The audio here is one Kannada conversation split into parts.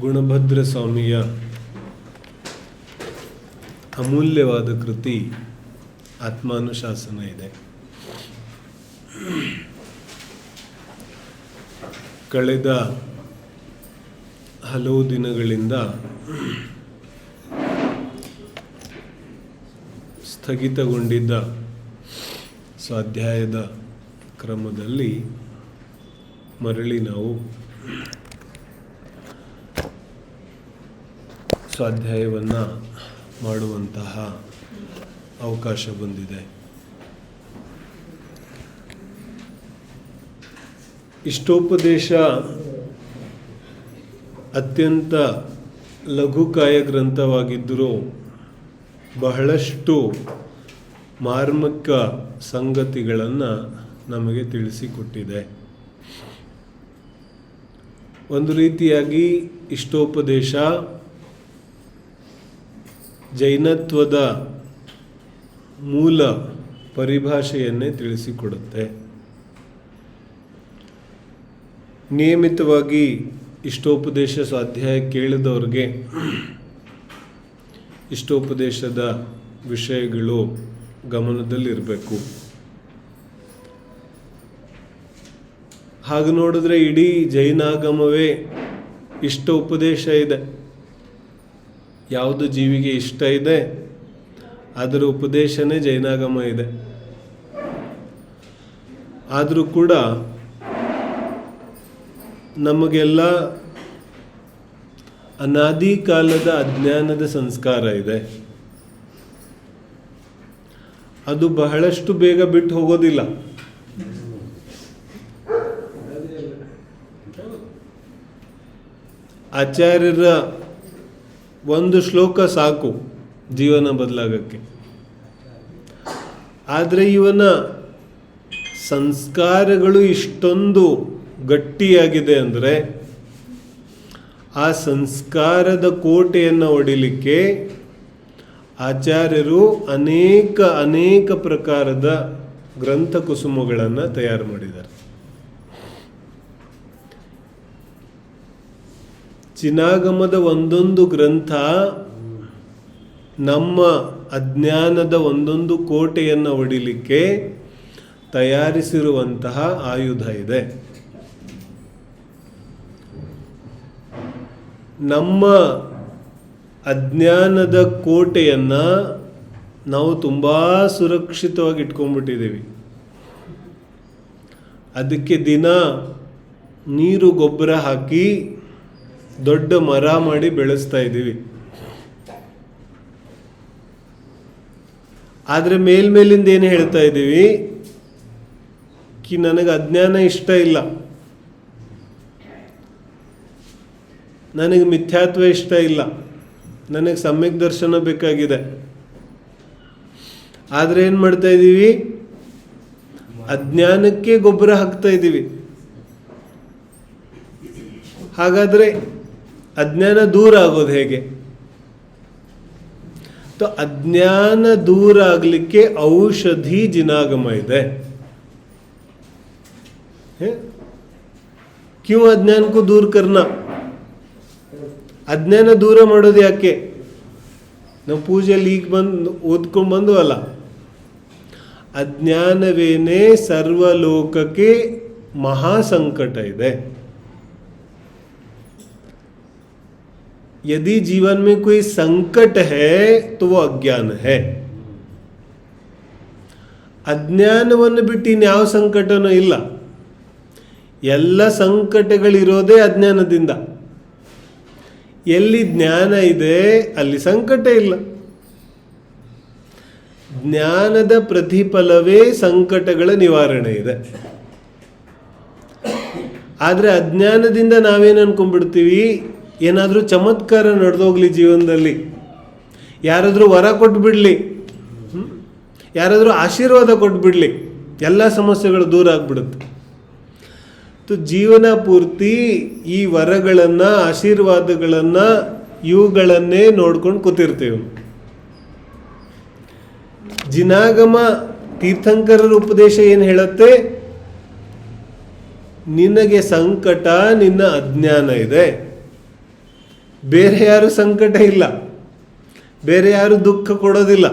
ಗುಣಭದ್ರ ಸ್ವಾಮಿಯ ಅಮೂಲ್ಯವಾದ ಕೃತಿ ಆತ್ಮಾನುಶಾಸನ ಇದೆ. ಕಳೆದ ಹಲವು ದಿನಗಳಿಂದ ಸ್ಥಗಿತಗೊಂಡಿದ್ದ ಸ್ವಾಧ್ಯಾಯದ ಕ್ರಮದಲ್ಲಿ ಮರಳಿ ನಾವು ಸ್ವಾಧ್ಯಾಯವನ್ನು ಮಾಡುವಂತಹ ಅವಕಾಶ ಬಂದಿದೆ. ಇಷ್ಟೋಪದೇಶ ಅತ್ಯಂತ ಲಘುಕಾಯ ಗ್ರಂಥವಾಗಿದ್ದರೂ ಬಹಳಷ್ಟು ಮಾರ್ಮಿಕ ಸಂಗತಿಗಳನ್ನು ನಮಗೆ ತಿಳಿಸಿಕೊಟ್ಟಿದೆ. ಒಂದು ರೀತಿಯಾಗಿ ಇಷ್ಟೋಪದೇಶ ಜೈನತ್ವದ ಮೂಲ ಪರಿಭಾಷೆಯನ್ನೇ ತಿಳಿಸಿಕೊಡುತ್ತೆ. ನಿಯಮಿತವಾಗಿ ಇಷ್ಟೋಪದೇಶ ಸ್ವಾಧ್ಯಾಯ ಕೇಳಿದವ್ರಿಗೆ ಇಷ್ಟೋಪದೇಶದ ವಿಷಯಗಳು ಗಮನದಲ್ಲಿರಬೇಕು. ಹಾಗೆ ನೋಡಿದ್ರೆ ಇಡೀ ಜೈನಾಗಮವೇ ಇಷ್ಟ ಉಪದೇಶ ಇದೆ. ಯಾವುದು ಜೀವಿಗೆ ಇಷ್ಟ ಇದೆ ಅದರ ಉಪದೇಶನೇ ಜೈನಾಗಮ ಇದೆ. ಆದರೂ ಕೂಡ ನಮಗೆಲ್ಲ ಅನಾದಿ ಕಾಲದ ಅಜ್ಞಾನದ ಸಂಸ್ಕಾರ ಇದೆ. ಅದು ಬಹಳಷ್ಟು ಬೇಗ ಬಿಟ್ಟು ಹೋಗೋದಿಲ್ಲ. ಆಚಾರ್ಯರ ಒಂದು ಶ್ಲೋಕ ಸಾಕು ಜೀವನ ಬದಲಾಗಕ್ಕೆ. ಆದರೆ ಇವನ ಸಂಸ್ಕಾರಗಳು ಇಷ್ಟೊಂದು ಗಟ್ಟಿಯಾಗಿದೆ ಅಂದರೆ ಆ ಸಂಸ್ಕಾರದ ಕೋಟೆಯನ್ನು ಒಡಿಲಿಕ್ಕೆ ಆಚಾರ್ಯರು ಅನೇಕ ಪ್ರಕಾರದ ಗ್ರಂಥ ಕುಸುಮಗಳನ್ನು ತಯಾರು ಮಾಡಿದ್ದಾರೆ. ಚಿನಾಗಮದ ಒಂದೊಂದು ಗ್ರಂಥ ನಮ್ಮ ಅಜ್ಞಾನದ ಒಂದೊಂದು ಕೋಟೆಯನ್ನು ಒಡಿಲಿಕ್ಕೆ ತಯಾರಿಸಿರುವಂತಹ ಆಯುಧ ಇದೆ. ನಮ್ಮ ಅಜ್ಞಾನದ ಕೋಟೆಯನ್ನು ನಾವು ತುಂಬ ಸುರಕ್ಷಿತವಾಗಿ ಇಟ್ಕೊಂಡ್ಬಿಟ್ಟಿದ್ದೀವಿ. ಅದಕ್ಕೆ ದಿನ ನೀರು ಗೊಬ್ಬರ ಹಾಕಿ ದೊಡ್ಡ ಮರ ಮಾಡಿ ಬೆಳೆಸ್ತಾ ಇದ್ದೀವಿ. ಆದರೆ ಮೇಲ್ಮೇಲಿಂದ ಏನು ಹೇಳ್ತಾ ಇದ್ದೀವಿ ನನಗೆ ಅಜ್ಞಾನ ಇಷ್ಟ ಇಲ್ಲ, ನನಗೆ ಮಿಥ್ಯಾತ್ವ ಇಷ್ಟ ಇಲ್ಲ, ನನಗೆ ಸಮ್ಯಕ್ ದರ್ಶನ ಬೇಕಾಗಿದೆ. ಆದರೆ ಏನು ಮಾಡ್ತಾ ಇದ್ದೀವಿ, ಅಜ್ಞಾನಕ್ಕೆ ಗೊಬ್ಬರ ಹಾಕ್ತಾ ಇದ್ದೀವಿ. ಹಾಗಾದರೆ ಅಜ್ಞಾನ ದೂರ ಆಗೋದು ಹೇಗೆ? ಅಜ್ಞಾನ ದೂರ ಆಗಲಿಕ್ಕೆ ಔಷಧಿ ಜಿನಾಗಮ ಇದೆ. ಕ್ಯೂ ಅಜ್ಞಾನ ಕೋ ದೂರ ಕರ್ನಾ? ಅಜ್ಞಾನ ದೂರ ಮಾಡೋದು ಯಾಕೆ? ನಾವು ಪೂಜೆಯಲ್ಲಿ ಈಗ ಬಂದು ಓದ್ಕೊಂಡು ಬಂದವಲ್ಲ, ಅಜ್ಞಾನವೇನೇ ಸರ್ವಲೋಕಕ್ಕೆ ಮಹಾಸಂಕಟ ಇದೆ. यदि जीवन में कोई संकट है तो वो अज्ञान है. ಅಜ್ಞಾನವನ್ನು ಬಿಟ್ಟು ಇನ್ಯಾವ ಸಂಕಟನೂ ಇಲ್ಲ. ಎಲ್ಲ ಸಂಕಟಗಳಿರೋದೇ ಅಜ್ಞಾನದಿಂದ. ಎಲ್ಲಿ ಜ್ಞಾನ ಇದೆ ಅಲ್ಲಿ ಸಂಕಟ ಇಲ್ಲ. ಜ್ಞಾನದ ಪ್ರತಿಫಲವೇ ಸಂಕಟಗಳ ನಿವಾರಣೆ ಇದೆ. ಆದರೆ ಅಜ್ಞಾನದಿಂದ ನಾವೇನು ಅನ್ಕೊಂಡ್ಬಿಡ್ತೀವಿ, ಏನಾದರೂ ಚಮತ್ಕಾರ ನಡೆದೋಗ್ಲಿ ಜೀವನದಲ್ಲಿ, ಯಾರಾದರೂ ವರ ಕೊಟ್ಬಿಡ್ಲಿ, ಯಾರಾದರೂ ಆಶೀರ್ವಾದ ಕೊಟ್ಬಿಡ್ಲಿ, ಎಲ್ಲ ಸಮಸ್ಯೆಗಳು ದೂರ ಆಗ್ಬಿಡುತ್ತೆ. ಜೀವನ ಪೂರ್ತಿ ಈ ವರಗಳನ್ನು, ಆಶೀರ್ವಾದಗಳನ್ನು, ಇವುಗಳನ್ನೇ ನೋಡ್ಕೊಂಡು ಕೂತಿರ್ತೀವಿ. ಜಿನಾಗಮ ತೀರ್ಥಂಕರರ ಉಪದೇಶ ಏನು ಹೇಳುತ್ತೆ? ನಿನಗೆ ಸಂಕಟ ನಿನ್ನ ಅಜ್ಞಾನ ಇದೆ. ಬೇರೆ ಯಾರು ಸಂಕಟ ಇಲ್ಲ, ಬೇರೆ ಯಾರು ದುಃಖ ಕೊಡೋದಿಲ್ಲ.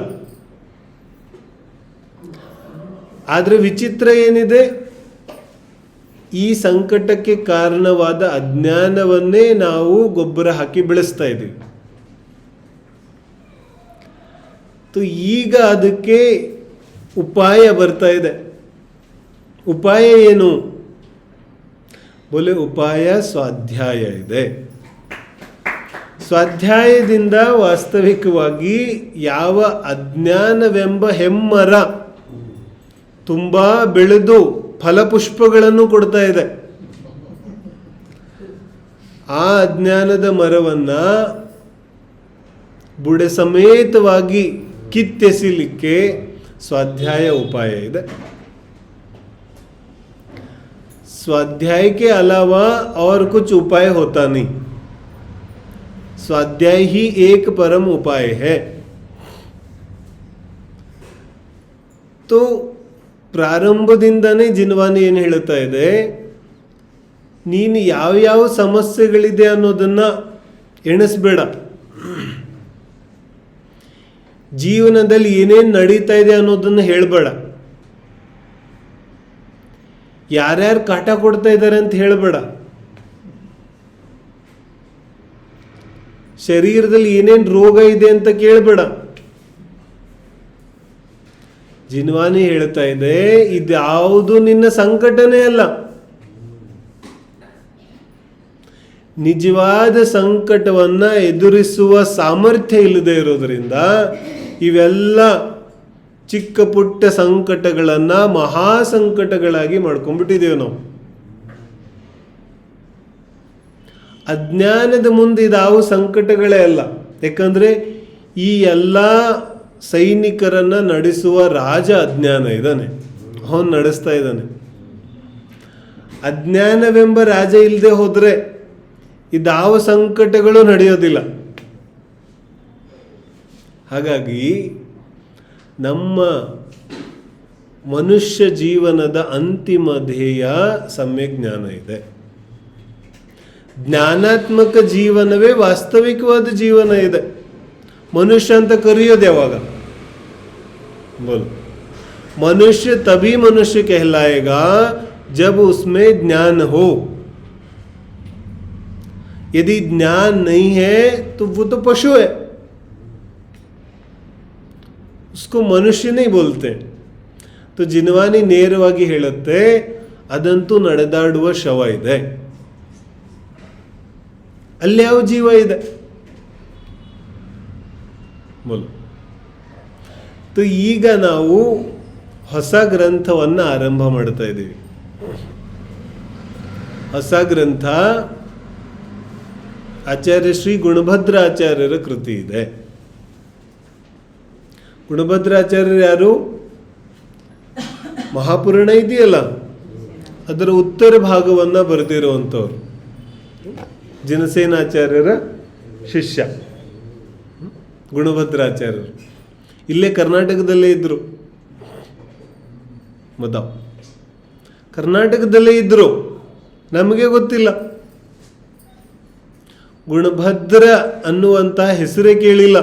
ಆದರೆ ವಿಚಿತ್ರ ಏನಿದೆ, ಈ ಸಂಕಟಕ್ಕೆ ಕಾರಣವಾದ ಅಜ್ಞಾನವನ್ನೇ ನಾವು ಗೊಬ್ಬರ ಹಾಕಿ ಬೆಳೆಸ್ತಾ ಇದ್ದೀವಿ. ಈಗ ಅದಕ್ಕೆ ಉಪಾಯ ಬರ್ತಾ ಇದೆ. ಉಪಾಯ ಏನು? ಬೋಲೆ ಉಪಾಯ ಸ್ವಾಧ್ಯಾಯ ಇದೆ. ಸ್ವಾಧ್ಯಾಯದಿಂದ ವಾಸ್ತವಿಕವಾಗಿ ಯಾವ ಅಜ್ಞಾನವೆಂಬ ಹೆಮ್ಮರ ತುಂಬ ಬೆಳೆದು ಫಲಪುಷ್ಪಗಳನ್ನು ಕೊಡ್ತಾ ಇದೆ, ಆ ಅಜ್ಞಾನದ ಮರವನ್ನ ಬುಡ ಸಮೇತವಾಗಿ ಕಿತ್ತೆಸಿಲಿಕ್ಕೆ स्वाध्याय उपाय है। स्वाध्याय के अलावा और कुछ उपाय होता नहीं, स्वाध्याय ही एक परम उपाय है। तो ಪ್ರಾರಂಭದಿಂದನೇ ಜಿನ್ವಾನಿ ಏನು ಹೇಳ್ತಾ ಇದೆ, ನೀನು ಯಾವ ಯಾವ ಸಮಸ್ಯೆಗಳಿದೆ ಅನ್ನೋದನ್ನ ಎಣಿಸಬೇಡ, ಜೀವನದಲ್ಲಿ ಏನೇನು ನಡೀತಾ ಇದೆ ಅನ್ನೋದನ್ನ ಹೇಳಬೇಡ, ಯಾರ್ಯಾರು ಕಾಟ ಕೊಡ್ತಾ ಇದ್ದಾರೆ ಅಂತ ಹೇಳಬೇಡ, ಶರೀರದಲ್ಲಿ ಏನೇನು ರೋಗ ಇದೆ ಅಂತ ಕೇಳಬೇಡ. ಜಿನ್ವಾನಿ ಹೇಳ್ತಾ ಇದೆ, ಇದ್ಯಾವುದು ನಿನ್ನ ಸಂಕಟನೇ ಅಲ್ಲ. ನಿಜವಾದ ಸಂಕಟವನ್ನ ಎದುರಿಸುವ ಸಾಮರ್ಥ್ಯ ಇಲ್ಲದೆ ಇರೋದ್ರಿಂದ ಇವೆಲ್ಲ ಚಿಕ್ಕ ಪುಟ್ಟ ಸಂಕಟಗಳನ್ನ ಮಹಾ ಸಂಕಟಗಳಾಗಿ ಮಾಡ್ಕೊಂಡ್ಬಿಟ್ಟಿದ್ದೇವೆ ನಾವು. ಅಜ್ಞಾನದ ಮುಂದೆ ಇದಾವ ಸಂಕಟಗಳೇ ಅಲ್ಲ. ಯಾಕಂದ್ರೆ ಈ ಎಲ್ಲ ಸೈನಿಕರನ್ನ ನಡೆಸುವ ರಾಜ ಅಜ್ಞಾನ ಇದ್ದಾನೆ, ಅವನು ನಡೆಸ್ತಾ ಇದ್ದಾನೆ. ಅಜ್ಞಾನವೆಂಬ ರಾಜ ಇಲ್ಲದೆ ಹೋದ್ರೆ ಇದಾವ ಸಂಕಟಗಳು ನಡೆಯೋದಿಲ್ಲ. ಹಾಗಾಗಿ ನಮ್ಮ ಮನುಷ್ಯ ಜೀವನದ ಅಂತಿಮ ಧ್ಯೇಯ ಸಮ್ಯಕ್ ಜ್ಞಾನ ಇದೆ. ಜ್ಞಾನಾತ್ಮಕ ಜೀವನವೇ ವಾಸ್ತವಿಕವಾದ ಜೀವನ ಇದೆ. मनुष्य ಅಂತ ಕರೆಯೋದು ಯಾವಾಗ? बोलो, मनुष्य तभी मनुष्य कहलाएगा जब उसमें ज्ञान हो. यदि ज्ञान नहीं है तो वो तो पशु है, उसको मनुष्य नहीं बोलते. तो ಜಿನ್ವಾನಿ ನೇರವಾಗಿ ಹೇಳುತ್ತೆ, ಅದಂತೂ ನಡೆದಾಡುವ ಶವ ಇದೆ, ಅಲ್ಲಿ ಯಾವ ಜೀವ ಇದೆ? बोलो. तो ಈಗ ನಾವು ಹೊಸ ಗ್ರಂಥವನ್ನು ಆರಂಭ ಮಾಡ್ತಾ ಇದ್ದೀವಿ. ಹೊಸ ಗ್ರಂಥ ಆಚಾರ್ಯ ಶ್ರೀ ಗುಣಭದ್ರಾಚಾರ್ಯರ ಕೃತಿ ಇದೆ. ಗುಣಭದ್ರಾಚಾರ್ಯರು ಯಾರು? ಮಹಾಪುರಾಣ ಇದೆಯಲ್ಲ, ಅದರ ಉತ್ತರ ಭಾಗವನ್ನ ಬರೆದಿರುವಂಥವ್ರು, ಜಿನಸೇನಾಚಾರ್ಯರ ಶಿಷ್ಯ ಗುಣಭದ್ರಾಚಾರ್ಯರು. ಇಲ್ಲೇ ಕರ್ನಾಟಕದಲ್ಲೇ ಇದ್ರು, ಮದಾವ್ ಕರ್ನಾಟಕದಲ್ಲೇ ಇದ್ರು, ನಮಗೆ ಗೊತ್ತಿಲ್ಲ. ಗುಣಭದ್ರ ಅನ್ನುವಂಥ ಹೆಸರೇ ಕೇಳಿಲ್ಲ.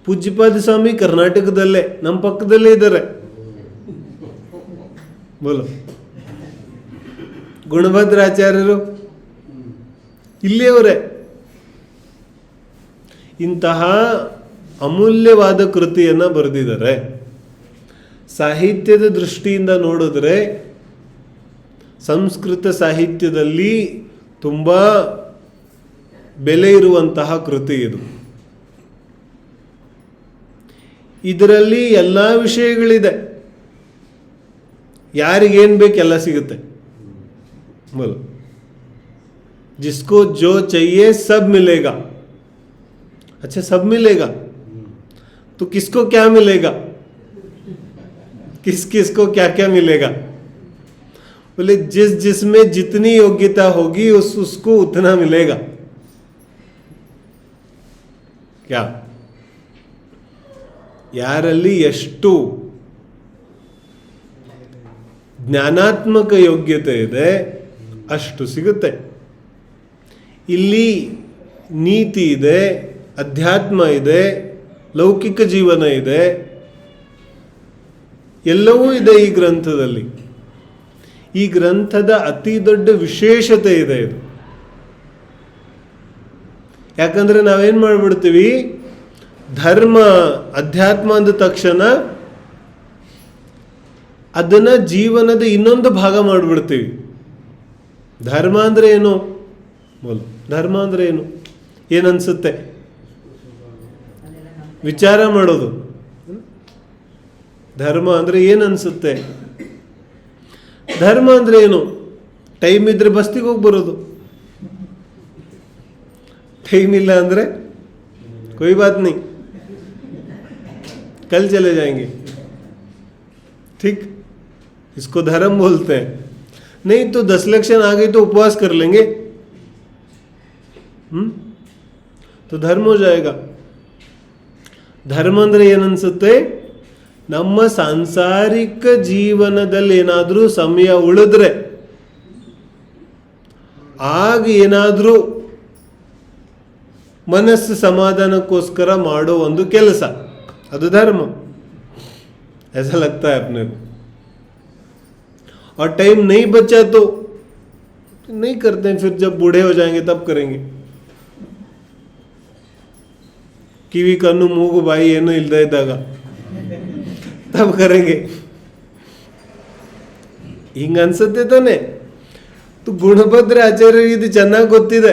ಪೂಜ್ಯಪಾದ ಸ್ವಾಮಿ ಕರ್ನಾಟಕದಲ್ಲೇ ನಮ್ಮ ಪಕ್ಕದಲ್ಲೇ ಇದ್ದಾರೆ. ಬೋಲೋ, ಗುಣಭದ್ರಾಚಾರ್ಯರು ಇಲ್ಲಿಯವರೇ. ಇಂತಹ ಅಮೂಲ್ಯವಾದ ಕೃತಿಯನ್ನು ಬರೆದಿದ್ದಾರೆ. ಸಾಹಿತ್ಯದ ದೃಷ್ಟಿಯಿಂದ ನೋಡಿದ್ರೆ ಸಂಸ್ಕೃತ ಸಾಹಿತ್ಯದಲ್ಲಿ ತುಂಬ ಬೆಲೆ ಇರುವಂತಹ ಕೃತಿ ಇದು. ಇದರಲ್ಲಿ ಎಲ್ಲ ವಿಷಯಗಳಿದೆ, ಯಾರಿಗೇನು ಬೇಕೆಲ್ಲ ಸಿಗುತ್ತೆ. बोलो, जिसको जो चाहिए सब मिलेगा. अच्छा, सब मिलेगा तो किसको क्या मिलेगा? किस किस को क्या क्या मिलेगा? बोले, जिस जिसमें जितनी योग्यता होगी उसको उतना मिलेगा. क्या ಯಾರಲ್ಲಿ ಎಷ್ಟು ಜ್ಞಾನಾತ್ಮಕ ಯೋಗ್ಯತೆ ಇದೆ ಅಷ್ಟು ಸಿಗುತ್ತೆ. ಇಲ್ಲಿ ನೀತಿ ಇದೆ, ಅಧ್ಯಾತ್ಮ ಇದೆ, ಲೌಕಿಕ ಜೀವನ ಇದೆ, ಎಲ್ಲವೂ ಇದೆ ಈ ಗ್ರಂಥದಲ್ಲಿ. ಈ ಗ್ರಂಥದ ಅತಿ ದೊಡ್ಡ ವಿಶೇಷತೆ ಇದೆ ಇದು. ಯಾಕಂದ್ರೆ ನಾವೇನು ಮಾಡಿಬಿಡ್ತೀವಿ, ಧರ್ಮ ಅಧ್ಯಾತ್ಮ ಅಂದ ತಕ್ಷಣ ಅದನ್ನ ಜೀವನದ ಇನ್ನೊಂದು ಭಾಗ ಮಾಡಿಬಿಡ್ತೀವಿ. ಧರ್ಮ ಅಂದ್ರೆ ಏನು? ಬೋಲು, ಧರ್ಮ ಅಂದ್ರೆ ಏನು? ಏನನ್ಸುತ್ತೆ? ವಿಚಾರ ಮಾಡೋದು. ಧರ್ಮ ಅಂದ್ರೆ ಏನನ್ಸುತ್ತೆ? ಧರ್ಮ ಅಂದ್ರೆ ಏನು? ಟೈಮ್ ಇದ್ರೆ ಬಸ್ತಿಗೆ ಹೋಗಿ ಬರೋದು, ಟೈಮ್ ಇಲ್ಲ ಅಂದ್ರೆ कोई बात नहीं, कल चले जाएंगे, ठीक, इसको धर्म बोलते हैं. नहीं तो 10 लक्षण आ गई तो उपवास कर लेंगे, तो धर्म हो जाएगा. ಧರ್ಮ ಅಂದ್ರೆ ಏನನ್ಸುತ್ತೆ? ನಮ್ಮ ಸಾಂಸಾರಿಕ ಜೀವನದಲ್ಲಿ ಏನಾದರೂ ಸಮಯ ಉಳಿದ್ರೆ ಆಗ ಏನಾದರೂ ಮನಸ್ಸು ಸಮಾಧಾನಕ್ಕೋಸ್ಕರ ಮಾಡೋ ಒಂದು ಕೆಲಸ, ಅದು ಧರ್ಮ. ऐसा लगता है अपने को. और टाइम नहीं बचा तो नहीं करते हैं, फिर जब बूढ़े हो जाएंगे तब करेंगे. ಕಿವಿ ಕಣ್ಣು ಮೂಗು ಬಾಯಿ ಏನೂ ಇಲ್ಲದೆ ಇದ್ದಾಗ ತಬ್ ಕರೆಂಗೆ. ಹಿಂಗ ಅನ್ಸುತ್ತೆ ತಾನೆ. ಗುಣಭದ್ರ ಆಚಾರ್ಯ ಇದು ಚೆನ್ನಾಗಿ ಗೊತ್ತಿದೆ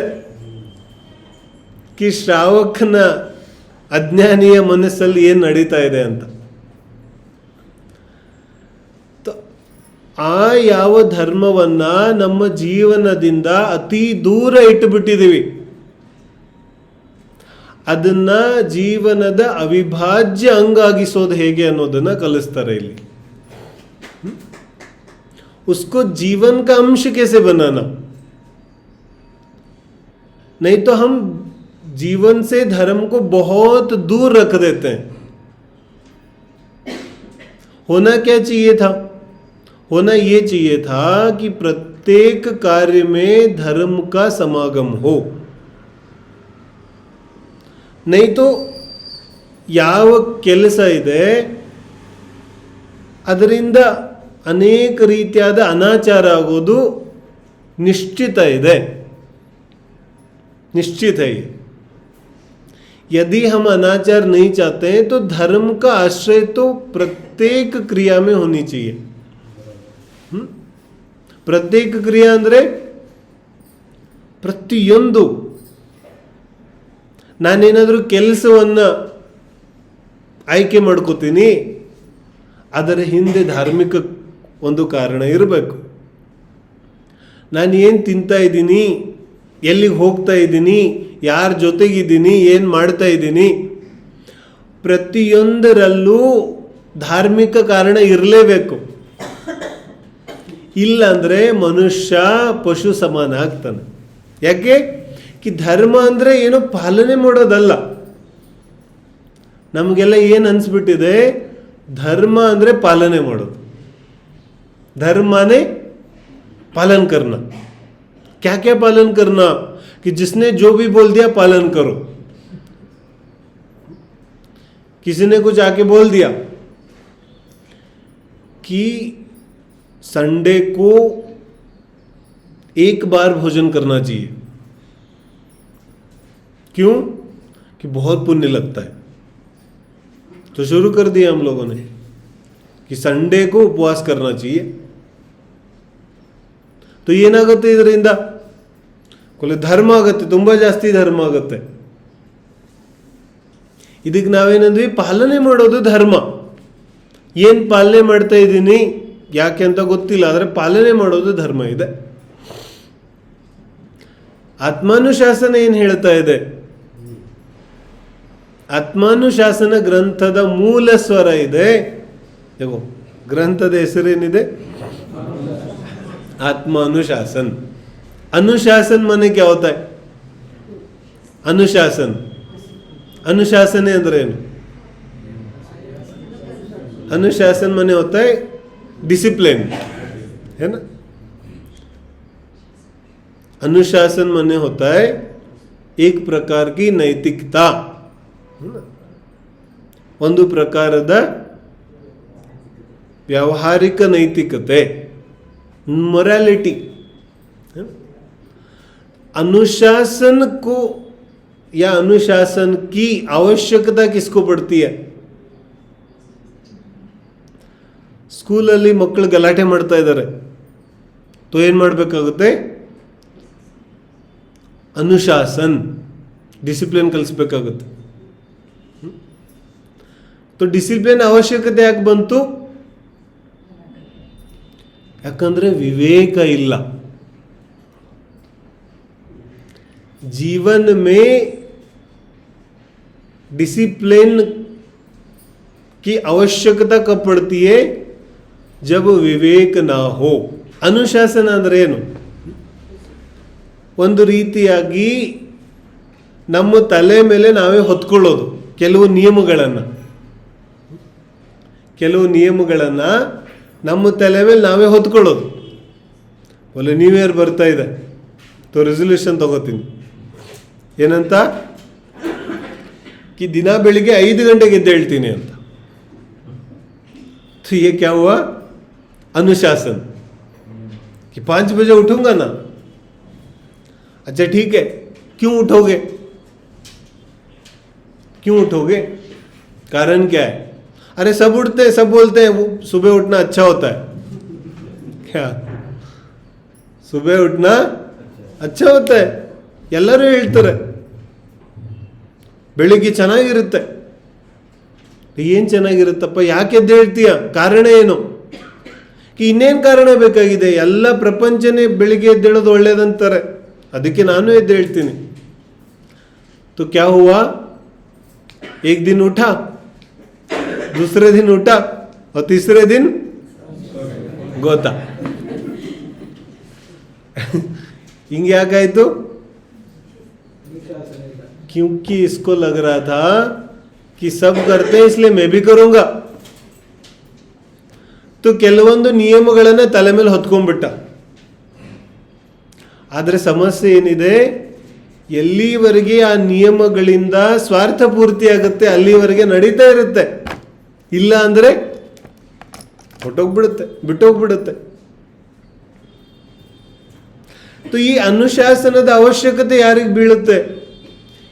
ಕಿ ಶ್ರಾವಕನ ಅಜ್ಞಾನಿಯ ಮನಸ್ಸಲ್ಲಿ ಏನು ನಡೀತಾ ಇದೆ ಅಂತ. ಆ ಯಾವ ಧರ್ಮವನ್ನ ನಮ್ಮ ಜೀವನದಿಂದ ಅತಿ ದೂರ ಇಟ್ಟುಬಿಟ್ಟಿದ್ದೀವಿ, ಅದನ್ನ ಜೀವನದ ಅವಿಭಾಜ್ಯ ಅಂಗಾಗಿಸೋದು ಹೇಗೆ ಅನ್ನೋದನ್ನ ಕಲಿಸ್ತಾರೆ ಇಲ್ಲಿ. उसको जीवन का अंश कैसे बनाना, नहीं तो हम जीवन से धर्म को बहुत दूर रख देते हैं. होना क्या चाहिए था? होना ये चाहिए था कि प्रत्येक कार्य में धर्म का समागम हो. नहीं तो ಯಾವ ಕೆಲಸ ಇದೆ ಅದರಿಂದ ಅನೇಕ ರೀತಿಯಾದ ಅನಾಚಾರ ಆಗೋದು निश्चित ಇದೆ. निश्चित है ये. यदि हम अनाचार नहीं चाहते हैं तो धर्म का आश्रय तो प्रत्येक क्रिया में होनी चाहिए. प्रत्येक क्रिया ಅಂದ್ರೆ ಪ್ರತಿಯೊಂದು. ನಾನೇನಾದರೂ ಕೆಲಸವನ್ನು ಆಯ್ಕೆ ಮಾಡ್ಕೋತೀನಿ, ಅದರ ಹಿಂದೆ ಧಾರ್ಮಿಕ ಒಂದು ಕಾರಣ ಇರಬೇಕು. ನಾನು ಏನು ತಿಂತಾ ಇದ್ದೀನಿ, ಎಲ್ಲಿಗೆ ಹೋಗ್ತಾ ಇದ್ದೀನಿ, ಯಾರ ಜೊತೆಗಿದ್ದೀನಿ, ಏನು ಮಾಡ್ತಾ ಇದ್ದೀನಿ, ಪ್ರತಿಯೊಂದರಲ್ಲೂ ಧಾರ್ಮಿಕ ಕಾರಣ ಇರಲೇಬೇಕು. ಇಲ್ಲಾಂದರೆ ಮನುಷ್ಯ ಪಶು ಸಮಾನ ಆಗ್ತಾನೆ. ಯಾಕೆ ಕಿ ಧರ್ಮ ಅಂದರೆ ಏನೋ ಪಾಲನೆ ಮಾಡೋದಲ್ಲ. ನಮಗೆಲ್ಲ ಏನು ಅನಿಸ್ಬಿಟ್ಟಿದೆ, ಧರ್ಮ ಅಂದರೆ ಪಾಲನೆ ಮಾಡೋದು. धर्म पालन करना. क्या क्या पालन करना? कि जिसने जो भी बोल दिया पालन करो. किसी ने कुछ आके बोल दिया कि संडे को एक बार भोजन करना चाहिए. क्यों? कि बहुत पुण्य लगता है. तो शुरू कर दिया हम लोगों ने कि संडे को उपवास करना चाहिए. तो ಏನಾಗುತ್ತೆ ಇದರಿಂದ? ಧರ್ಮ ಆಗುತ್ತೆ, ತುಂಬ ಜಾಸ್ತಿ ಧರ್ಮ ಆಗುತ್ತೆ. ಇದಕ್ಕೆ ನಾವೇನಂದ್ವಿ, ಪಾಲನೆ ಮಾಡೋದು ಧರ್ಮ. ಏನು ಪಾಲನೆ ಮಾಡ್ತಾ ಇದ್ದೀನಿ ಯಾಕೆ ಅಂತ ಗೊತ್ತಿಲ್ಲ, ಆದರೆ ಪಾಲನೆ ಮಾಡೋದು ಧರ್ಮ ಇದೆ. ಆತ್ಮಾನುಶಾಸನ ಏನು ಹೇಳ್ತಾ ಇದೆ? ಆತ್ಮಾನುಶಾಸನ ಗ್ರಂಥದ ಮೂಲ ಸ್ವರ ಇದೆ. ಗ್ರಂಥದ ಹೆಸರೇನಿದೆ? आत्मानुशासन. अनुशासन माने क्या होता है? अनुशासन. अनुशासन अंदर अनुशासन माने होता है डिसिप्लिन, है ना. अनुशासन माने होता है एक प्रकार की नैतिकता, ಒಂದು ಪ್ರಕಾರದ ವ್ಯಾವಹಾರಿಕ ನೈತಿಕತೆ, ಮೊರಾಲಿಟಿ. अनुशासन को या अनुशासन की आवश्यकता किसको पड़ती है? ಸ್ಕೂಲಲ್ಲಿ ಮಕ್ಕಳು ಗಲಾಟೆ ಮಾಡ್ತಾ ಇದ್ದಾರೆ, तो ಏನು ಮಾಡಬೇಕಾಗುತ್ತೆ? ಅನುಶಾಸನ್, ಡಿಸಿಪ್ಲಿನ್ ಕಲಿಸ್ಬೇಕಾಗುತ್ತೆ. तो ಡಿಸಿಪ್ಲಿನ್ ಅವಶ್ಯಕತೆ ಯಾಕೆ ಬಂತು? ಯಾಕಂದ್ರೆ ವಿವೇಕ ಇಲ್ಲ. जीवन में डिसिप्लिन की आवश्यकता कब पड़ती है? जब विवेक ना हो. ಅನುಶಾಸನ ಅಂದ್ರೆ ಏನು? ಒಂದು ರೀತಿಯಾಗಿ ನಮ್ಮ ತಲೆ ಮೇಲೆ ನಾವೇ ಹೊತ್ಕೊಳ್ಳೋದು ಕೆಲವು ನಿಯಮಗಳನ್ನು ನಮ್ಮ ತಲೆ ಮೇಲೆ ನಾವೇ ಹೊತ್ಕೊಳ್ಳೋದು. ಒಳ್ಳೆ ನ್ಯೂ ಇಯರ್ ಬರ್ತಾ ಇದೆ, तो ರೆಸಲ್ಯೂಷನ್ ತಗೋತೀನಿ ಏನಂತ, कि ದಿನ ಬೆಳಿಗ್ಗೆ 5 ಗಂಟೆಗೆ ಎದ್ದೇಳ್ತೀನಿ ಅಂತ. तो ये क्या हुआ? अनुशासन, कि 5 बजे उठूंगा ना. अच्छा ठीक है, क्यों उठोगे? कारण क्या है? अरे सब उठते हैं, सब बोलते हैं सुबह उठना अच्छा होता है. क्या सुबह उठना अच्छा होता है? ಎಲ್ಲರೂ ಹೇಳ್ತಾರೆ ಬೆಳಿಗ್ಗೆ ಚೆನ್ನಾಗಿರುತ್ತೆ. ಏನು ಚೆನ್ನಾಗಿರುತ್ತಪ್ಪ, ಯಾಕೆ ಎದ್ದು ಹೇಳ್ತೀಯ? ಕಾರಣ ಏನು? ಇನ್ನೇನು ಕಾರಣ ಬೇಕಾಗಿದೆ? ಎಲ್ಲ ಪ್ರಪಂಚನೇ ಬೆಳಿಗ್ಗೆ ಎದ್ದೇಳೋದು ಒಳ್ಳೇದಂತಾರೆ, ಅದಕ್ಕೆ ನಾನು ಎದ್ದು ಹೇಳ್ತೀನಿ. तो क्या हुआ? एक दिन उठा, दूसरे दिन उठा और तीसरे दिन गोता. ಹಿಂಗೆ ಯಾಕಾಯ್ತು? क्योंकि इसको लग रहा था कि सब करते हैं इसलिए मैं भी करूंगा. तो ಕೆಲವೊಂದು ನಿಯಮಗಳನ್ನು ತಲೆ ಮೇಲೆ ಹೊತ್ಕೊಂಡ್ಬಿಟ್ಟ. ಆದರೆ ಸಮಸ್ಯೆ ಏನಿದೆ, ಎಲ್ಲಿವರೆಗೆ ಆ ನಿಯಮಗಳಿಂದ ಸ್ವಾರ್ಥ ಪೂರ್ತಿ ಆಗುತ್ತೆ ಅಲ್ಲಿವರೆಗೆ ನಡೀತಾ ಇರುತ್ತೆ, ಇಲ್ಲ ಅಂದ್ರೆ ಬಿಟ್ಟೋಗ್ಬಿಡುತ್ತೆ. तो ಈ ಅನುಶಾಸನದ ಅವಶ್ಯಕತೆ ಯಾರಿಗೆ ಬೀಳುತ್ತೆ?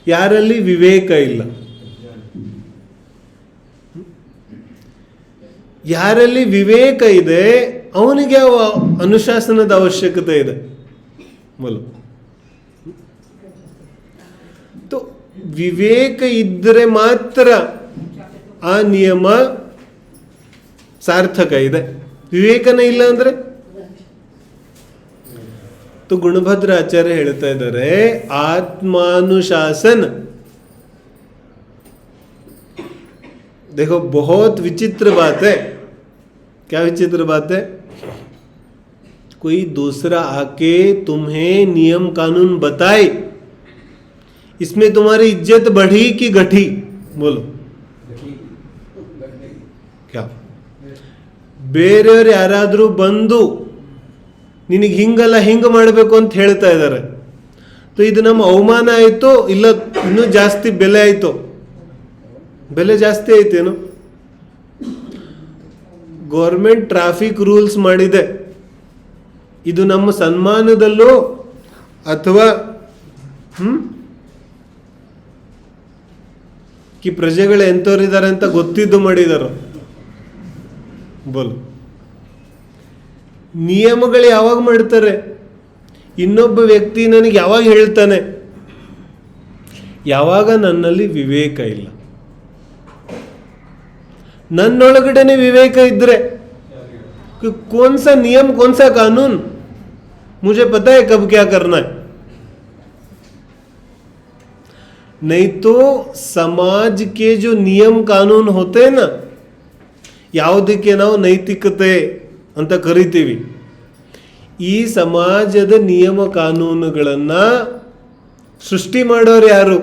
ಯಾರಲ್ಲಿ ವಿವೇಕ ಇಲ್ಲ. ಯಾರಲ್ಲಿ ವಿವೇಕ ಇದೆ ಅವನಿಗೆ ಅನುಶಾಸನದ ಅವಶ್ಯಕತೆ ಇದೆ. बोलो, तो ವಿವೇಕ ಇದ್ದರೆ ಮಾತ್ರ ಆ ನಿಯಮ ಸಾರ್ಥಕ ಇದೆ. ವಿವೇಕನೇ ಇಲ್ಲ ಅಂದ್ರೆ तो गुणभद्र आचार्य ಹೇಳ್ತಾ ಇದ್ದಾರೆ, आत्मानुशासन देखो बहुत विचित्र बात है. क्या विचित्र बात है? कोई दूसरा आके तुम्हें नियम कानून बताए, इसमें तुम्हारी इज्जत बढ़ी कि घटी? बोलो क्या? ಬೇರೆಯವರು ಯಾರಾದರೂ ಬಂದು ನಿನಗೆ ಹಿಂಗಲ್ಲ ಹಿಂಗೆ ಮಾಡಬೇಕು ಅಂತ ಹೇಳ್ತಾ ಇದ್ದಾರೆ, तो ಇದು ನಮ್ಮ ಅವಮಾನ ಆಯಿತು, ಇಲ್ಲ ಇನ್ನೂ ಜಾಸ್ತಿ ಬೆಲೆ ಆಯಿತು? ಬೆಲೆ ಜಾಸ್ತಿ ಆಯ್ತೇನು? ಗೌರ್ಮೆಂಟ್ ಟ್ರಾಫಿಕ್ ರೂಲ್ಸ್ ಮಾಡಿದೆ, ಇದು ನಮ್ಮ ಸನ್ಮಾನದಲ್ಲೋ ಅಥವಾ ಕಿ ಪ್ರಜೆಗಳು ಎಂಥವ್ರಿದ್ದಾರೆ ಅಂತ ಗೊತ್ತಿದ್ದು ಮಾಡಿದಾರೋ? ಬೋಲು, ನಿಯಮಗಳು ಯಾವಾಗ ಮಾಡ್ತಾರೆ? ಇನ್ನೊಬ್ಬ ವ್ಯಕ್ತಿ ನನಗೆ ಯಾವಾಗ ಹೇಳ್ತಾನೆ? ಯಾವಾಗ ನನ್ನಲ್ಲಿ ವಿವೇಕ ಇಲ್ಲ. ನನ್ನೊಳಗಡೆನೆ ವಿವೇಕ ಇದ್ರೆ कौन सा नियम कौन सा कानून मुझे पता है कब क्या करना है. नहीं तो समाज के जो नियम कानून होते हैं ना, ಯಾವುದಕ್ಕೆ ನಾವು ನೈತಿಕತೆ ಅಂತ ಕರಿತೀವಿ, ಈ ಸಮಾಜದ ನಿಯಮ ಕಾನೂನುಗಳನ್ನು ಸೃಷ್ಟಿ ಮಾಡೋರು ಯಾರು?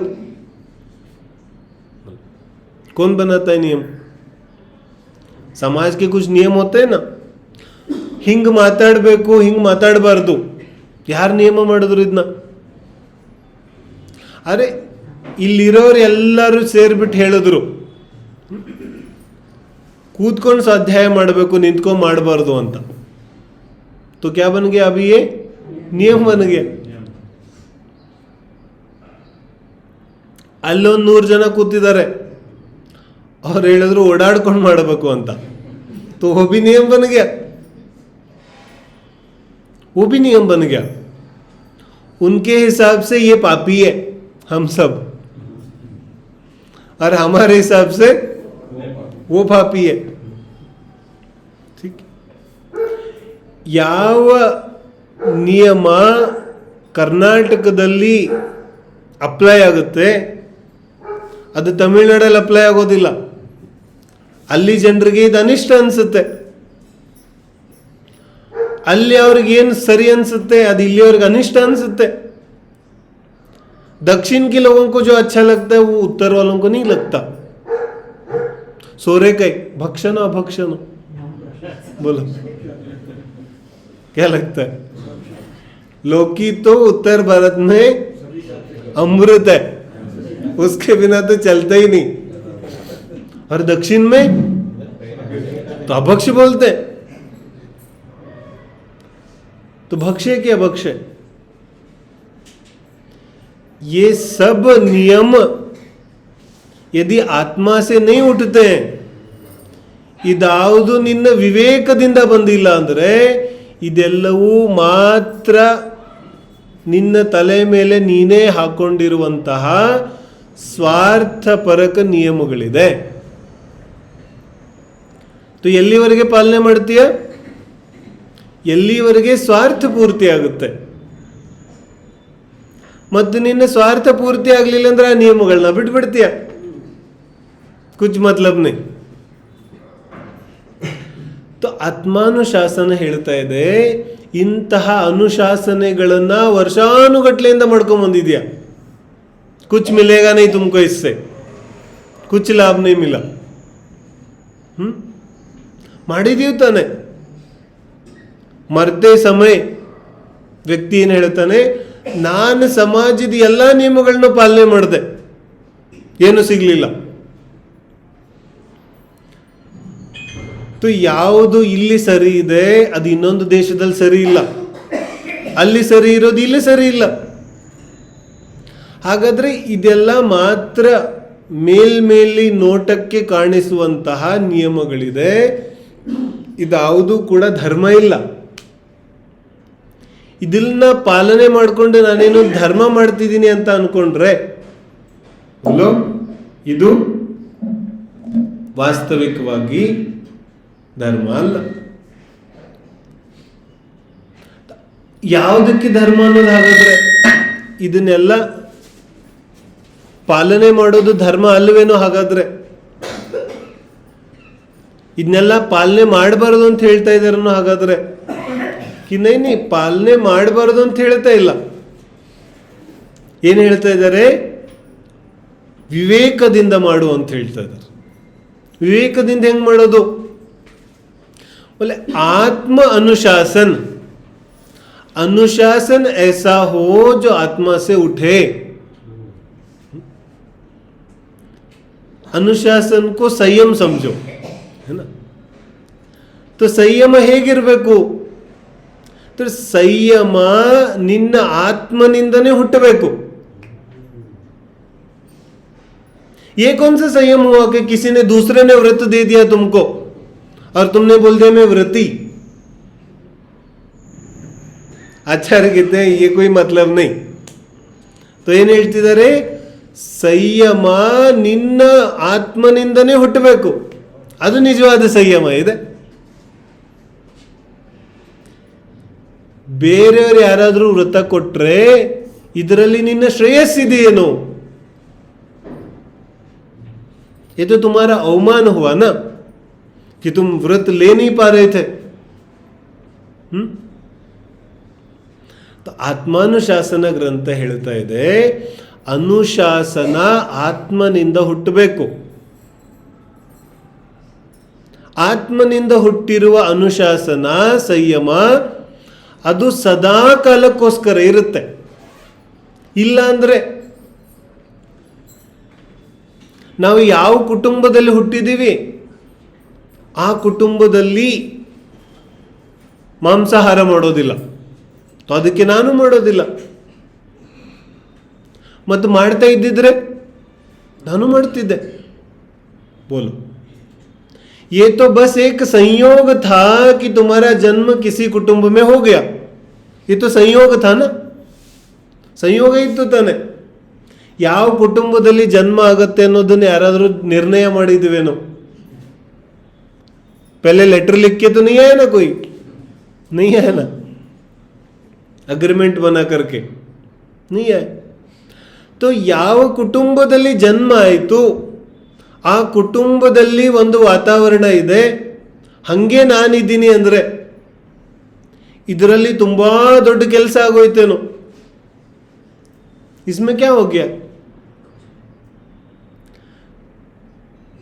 कौन बनाता है नियम? समाज के कुछ नियम होते हैं ना, ಹಿಂಗೆ ಮಾತಾಡಬೇಕು, ಹಿಂಗೆ ಮಾತಾಡಬಾರ್ದು, ಯಾರು ನಿಯಮ ಮಾಡಿದ್ರು ಇದನ್ನ? ಅರೆ ಇಲ್ಲಿರೋರು ಎಲ್ಲರೂ ಸೇರಿಬಿಟ್ಟು ಹೇಳಿದ್ರು ಕೂತ್ಕೊಂಡು ಸ್ವಾಧ್ಯಾಯ ಮಾಡಬೇಕು, ನಿಂತ್ಕೊಂಡು ಮಾಡಬಾರ್ದು ಅಂತ. तो क्या बन गया अभी? ये नियम बन गया. ಅಲ್ಲೊಂದು 100 ಜನ ಕೂತಿದ್ದಾರೆ, ಅವ್ರು ಹೇಳಿದ್ರು ಓಡಾಡ್ಕೊಂಡು ಮಾಡಬೇಕು ಅಂತ. तो वो भी नियम बन गया, वो भी नियम बन गया. उनके हिसाब से ये पापी है हम सब, और हमारे हिसाब से वो पापी है. ठीक. ಯಾವ ನಿಯಮ ಕರ್ನಾಟಕದಲ್ಲಿ ಅಪ್ಲೈ ಆಗುತ್ತೆ ಅದು ತಮಿಳುನಾಡಲ್ಲಿ ಅಪ್ಲೈ ಆಗೋದಿಲ್ಲ. ಅಲ್ಲಿ ಜನರಿಗೆ ಇದು ಅನಿಷ್ಟ ಅನಿಸುತ್ತೆ, ಅಲ್ಲಿ ಅವ್ರಿಗೆ ಏನು ಸರಿ ಅನಿಸುತ್ತೆ ಅದು ಇಲ್ಲಿ ಅವ್ರಿಗೆ ಅನಿಷ್ಟ अनिष्ट दक्षिण के लोगों को जो अच्छा लगता है वो उत्तर वालों को नहीं लगता. सोरेकाई भक्षण अभक्षण बोलो क्या लगता है? लौकी तो उत्तर भारत में अमृत है, उसके बिना तो चलता ही नहीं. और दक्षिण में तो अभक्ष बोलते हैं. तो भक्ष्य क्या भक्ष्य? ये सब नियम यदि आत्मा से नहीं उठते हैं, ಇದಾವುದು ನಿನ್ನ ವಿವೇಕದಿಂದ ಬಂದಿಲ್ಲ ಅಂದರೆ ಇದೆಲ್ಲವೂ ಮಾತ್ರ ನಿನ್ನ ತಲೆ ಮೇಲೆ ನೀನೇ ಹಾಕೊಂಡಿರುವಂತಹ ಸ್ವಾರ್ಥಪರಕ ನಿಯಮಗಳಿದೆ. तो ಎಲ್ಲಿವರೆಗೆ ಪಾಲನೆ ಮಾಡ್ತೀಯ? ಎಲ್ಲಿವರೆಗೆ ಸ್ವಾರ್ಥ ಪೂರ್ತಿ ಆಗುತ್ತೆ. ಮತ್ತು ನಿನ್ನ ಸ್ವಾರ್ಥ ಪೂರ್ತಿ ಆಗಲಿಲ್ಲ ಅಂದ್ರೆ ಆ ನಿಯಮಗಳನ್ನ ಬಿಟ್ಬಿಡ್ತೀಯ, ಕುछ मतलब नहीं. तो ಆತ್ಮಾನುಶಾಸನ ಹೇಳ್ತಾ ಇದೆ, ಇಂತಹ ಅನುಶಾಸನೆಗಳನ್ನ ವರ್ಷಾನುಗಟ್ಲೆಯಿಂದ ಮಾಡ್ಕೊಂಡ್ ಬಂದಿದ್ಯಾ. कुछ मिलेगा नहीं तुमको इससे, कुछ लाभ नहीं मिला. ಮಾಡಿದೀವಿ ತಾನೆ. ಮರ್ದೇ ಸಮಯ ವ್ಯಕ್ತಿ ಏನು ಹೇಳ್ತಾನೆ, ನಾನು ಸಮಾಜದ ಎಲ್ಲ ನಿಯಮಗಳನ್ನ ಪಾಲನೆ ಮಾಡಿದೆ, ಏನು ಸಿಗ್ಲಿಲ್ಲ. तो ಯಾವುದು ಇಲ್ಲಿ ಸರಿ ಇದೆ ಅದು ಇನ್ನೊಂದು ದೇಶದಲ್ಲಿ ಸರಿ ಇಲ್ಲ, ಅಲ್ಲಿ ಸರಿ ಇರೋದು ಇಲ್ಲಿ ಸರಿ ಇಲ್ಲ. ಹಾಗಾದ್ರೆ ಇದೆಲ್ಲ ಮಾತ್ರ ಮೇಲ್ಮೇಲಿ ನೋಟಕ್ಕೆ ಕಾಣಿಸುವಂತಹ ನಿಯಮಗಳಿದೆ, ಇದಾವುದು ಕೂಡ ಧರ್ಮ ಇಲ್ಲ. ಇದನ್ನ ಪಾಲನೆ ಮಾಡಿಕೊಂಡು ನಾನೇನು ಧರ್ಮ ಮಾಡ್ತಿದ್ದೀನಿ ಅಂತ ಅನ್ಕೊಂಡ್ರೆ ಇದು ವಾಸ್ತವಿಕವಾಗಿ ಧರ್ಮ ಅಲ್ಲ. ಯಾವುದಕ್ಕೆ ಧರ್ಮ ಅನ್ನೋದು? ಹಾಗಾದ್ರೆ ಇದನ್ನೆಲ್ಲ ಪಾಲನೆ ಮಾಡೋದು ಧರ್ಮ ಅಲ್ವೇನೋ? ಹಾಗಾದ್ರೆ ಇದನ್ನೆಲ್ಲ ಪಾಲನೆ ಮಾಡಬಾರದು ಅಂತ ಹೇಳ್ತಾ ಇದ್ದಾರನೋ? ಹಾಗಾದ್ರೆ ನೈ ಪಾಲನೆ ಮಾಡಬಾರದು ಅಂತ ಹೇಳ್ತಾ ಇಲ್ಲ. ಏನು ಹೇಳ್ತಾ ಇದ್ದಾರೆ? ವಿವೇಕದಿಂದ ಮಾಡು ಅಂತ ಹೇಳ್ತಾ ಇದ್ದಾರೆ. ವಿವೇಕದಿಂದ ಹೆಂಗ್ ಮಾಡೋದು? बोले आत्म अनुशासन, अनुशासन ऐसा हो जो आत्मा से उठे. अनुशासन को संयम समझो, है ना? तो संयम ಹೇಗಿರಬೇಕು? तो संयम ನಿನ್ನ ಆತ್ಮನಿಂದನೇ ಹುಟ್ಟಬೇಕು. ये कौन सा संयम हुआ कि किसी ने दूसरे ने व्रत दे दिया तुमको और तुमने बोल दिया मैं व्रती? आचार्य कहते हैं ये कोई मतलब नहीं. तो ಏನು ಹೇಳ್ತಿದ್ದಾರೆ? ಸಂಯಮ ನಿನ್ನ ಆತ್ಮನಿಂದನೇ ಹುಟ್ಟಬೇಕು, ಅದು ನಿಜವಾದ ಸಂಯಮ ಇದೆ. ಬೇರೆಯವರು ಯಾರಾದರೂ ವ್ರತ ಕೊಟ್ರೆ ಇದರಲ್ಲಿ ನಿನ್ನ ಶ್ರೇಯಸ್ಸಿದೆಯೇನು? ये तो तुम्हारा अवमान हुआ ना कि तुम व्रत ले नहीं पा रहे थे. तो ಆತ್ಮಾನುಶಾಸನ ಗ್ರಂಥ ಹೇಳ್ತಾ ಇದೆ, ಅನುಶಾಸನ ಆತ್ಮನಿಂದ ಹುಟ್ಟಬೇಕು. ಆತ್ಮನಿಂದ ಹುಟ್ಟಿರುವ ಅನುಶಾಸನ ಸಂಯಮ ಅದು ಸದಾ ಕಾಲಕ್ಕೋಸ್ಕರ ಇರುತ್ತೆ. ಇಲ್ಲ ಅಂದರೆ ನಾವು ಯಾವ ಕುಟುಂಬದಲ್ಲಿ ಹುಟ್ಟಿದ್ದೀವಿ ಆ ಕುಟುಂಬದಲ್ಲಿ ಮಾಂಸಾಹಾರ ಮಾಡೋದಿಲ್ಲ, ಅದಕ್ಕೆ ನಾನು ಮಾಡೋದಿಲ್ಲ. ಮತ್ತು ಮಾಡ್ತಾ ಇದ್ದಿದ್ರೆ ನಾನು ಮಾಡ್ತಿದ್ದೆ. बोलो, ये तो बस एक संयोग था कि तुम्हारा जन्म किसी कुटुंब में हो गया. ये तो संयोग था ना, ಸಂಯೋಗ ಇತ್ತು ತಾನೆ. ಯಾವ ಕುಟುಂಬದಲ್ಲಿ ಜನ್ಮ ಆಗತ್ತೆ ಅನ್ನೋದನ್ನ ಯಾರಾದರೂ ನಿರ್ಣಯ ಮಾಡಿದ್ವೇನೋ? पहले लेटर लिख के तो नहीं आया ना, कोई नहीं है ना, अग्रीमेंट बना करके नहीं है. तो ಯಾವ ಕುಟುಂಬದಲ್ಲಿ ಜನ್ಮ ಆಯಿತು ಆ ಕುಟುಂಬದಲ್ಲಿ ಒಂದು ವಾತಾವರಣ ಇದೆ, ಹಂಗೆ ನಾನಿದ್ದೀನಿ ಅಂದರೆ ಇದರಲ್ಲಿ ತುಂಬಾ ದೊಡ್ಡ ಕೆಲಸ ಆಗೋಯ್ತೇನೋ. इसमें क्या हो गया?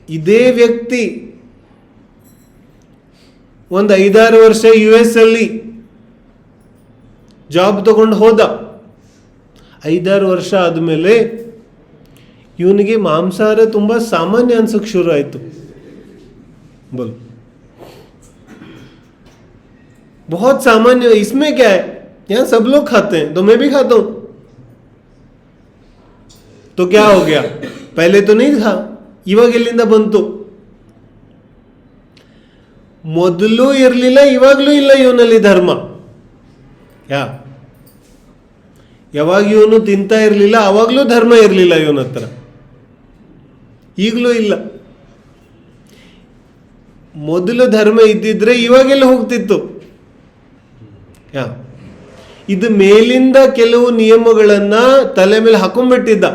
ಇದೇ ವ್ಯಕ್ತಿ ಒಂದು 5-6 ವರ್ಷ US ಅಲ್ಲಿ ಜಾಬ್ ತಗೊಂಡು ಹೋದ. 5-6 ವರ್ಷ ಆದಮೇಲೆ ಇವನಿಗೆ ಮಾಂಸಾಹಾರ ತುಂಬಾ ಸಾಮಾನ್ಯ ಅನ್ಸಕ್ಕೆ ಶುರು ಆಯಿತು. बोलो, बहुत सामान्य, इसमें क्या है, यहाँ सब लोग खाते हैं तो मैं भी खाता हूं. तो क्या हो गया? पहले तो नहीं था, ಇವಾಗ ಎಲ್ಲಿಂದ ಬಂತು? ಮೊದಲು ಇರಲಿಲ್ಲ, ಇವಾಗಲೂ ಇಲ್ಲ ಇವನಲ್ಲಿ ಧರ್ಮ. ಯಾವಾಗ ಇವನು ತಿಂತಾ ಇರಲಿಲ್ಲ ಅವಾಗಲೂ ಧರ್ಮ ಇರಲಿಲ್ಲ ಇವನ ಹತ್ರ, ಈಗಲೂ ಇಲ್ಲ. ಮೊದಲು ಧರ್ಮ ಇದ್ದಿದ್ರೆ ಇವಾಗೆಲ್ಲ ಹೋಗ್ತಿತ್ತು. ಇದು ಮೇಲಿಂದ ಕೆಲವು ನಿಯಮಗಳನ್ನ ತಲೆ ಮೇಲೆ ಹಾಕೊಂಡ್ಬಿಟ್ಟಿದ್ದ,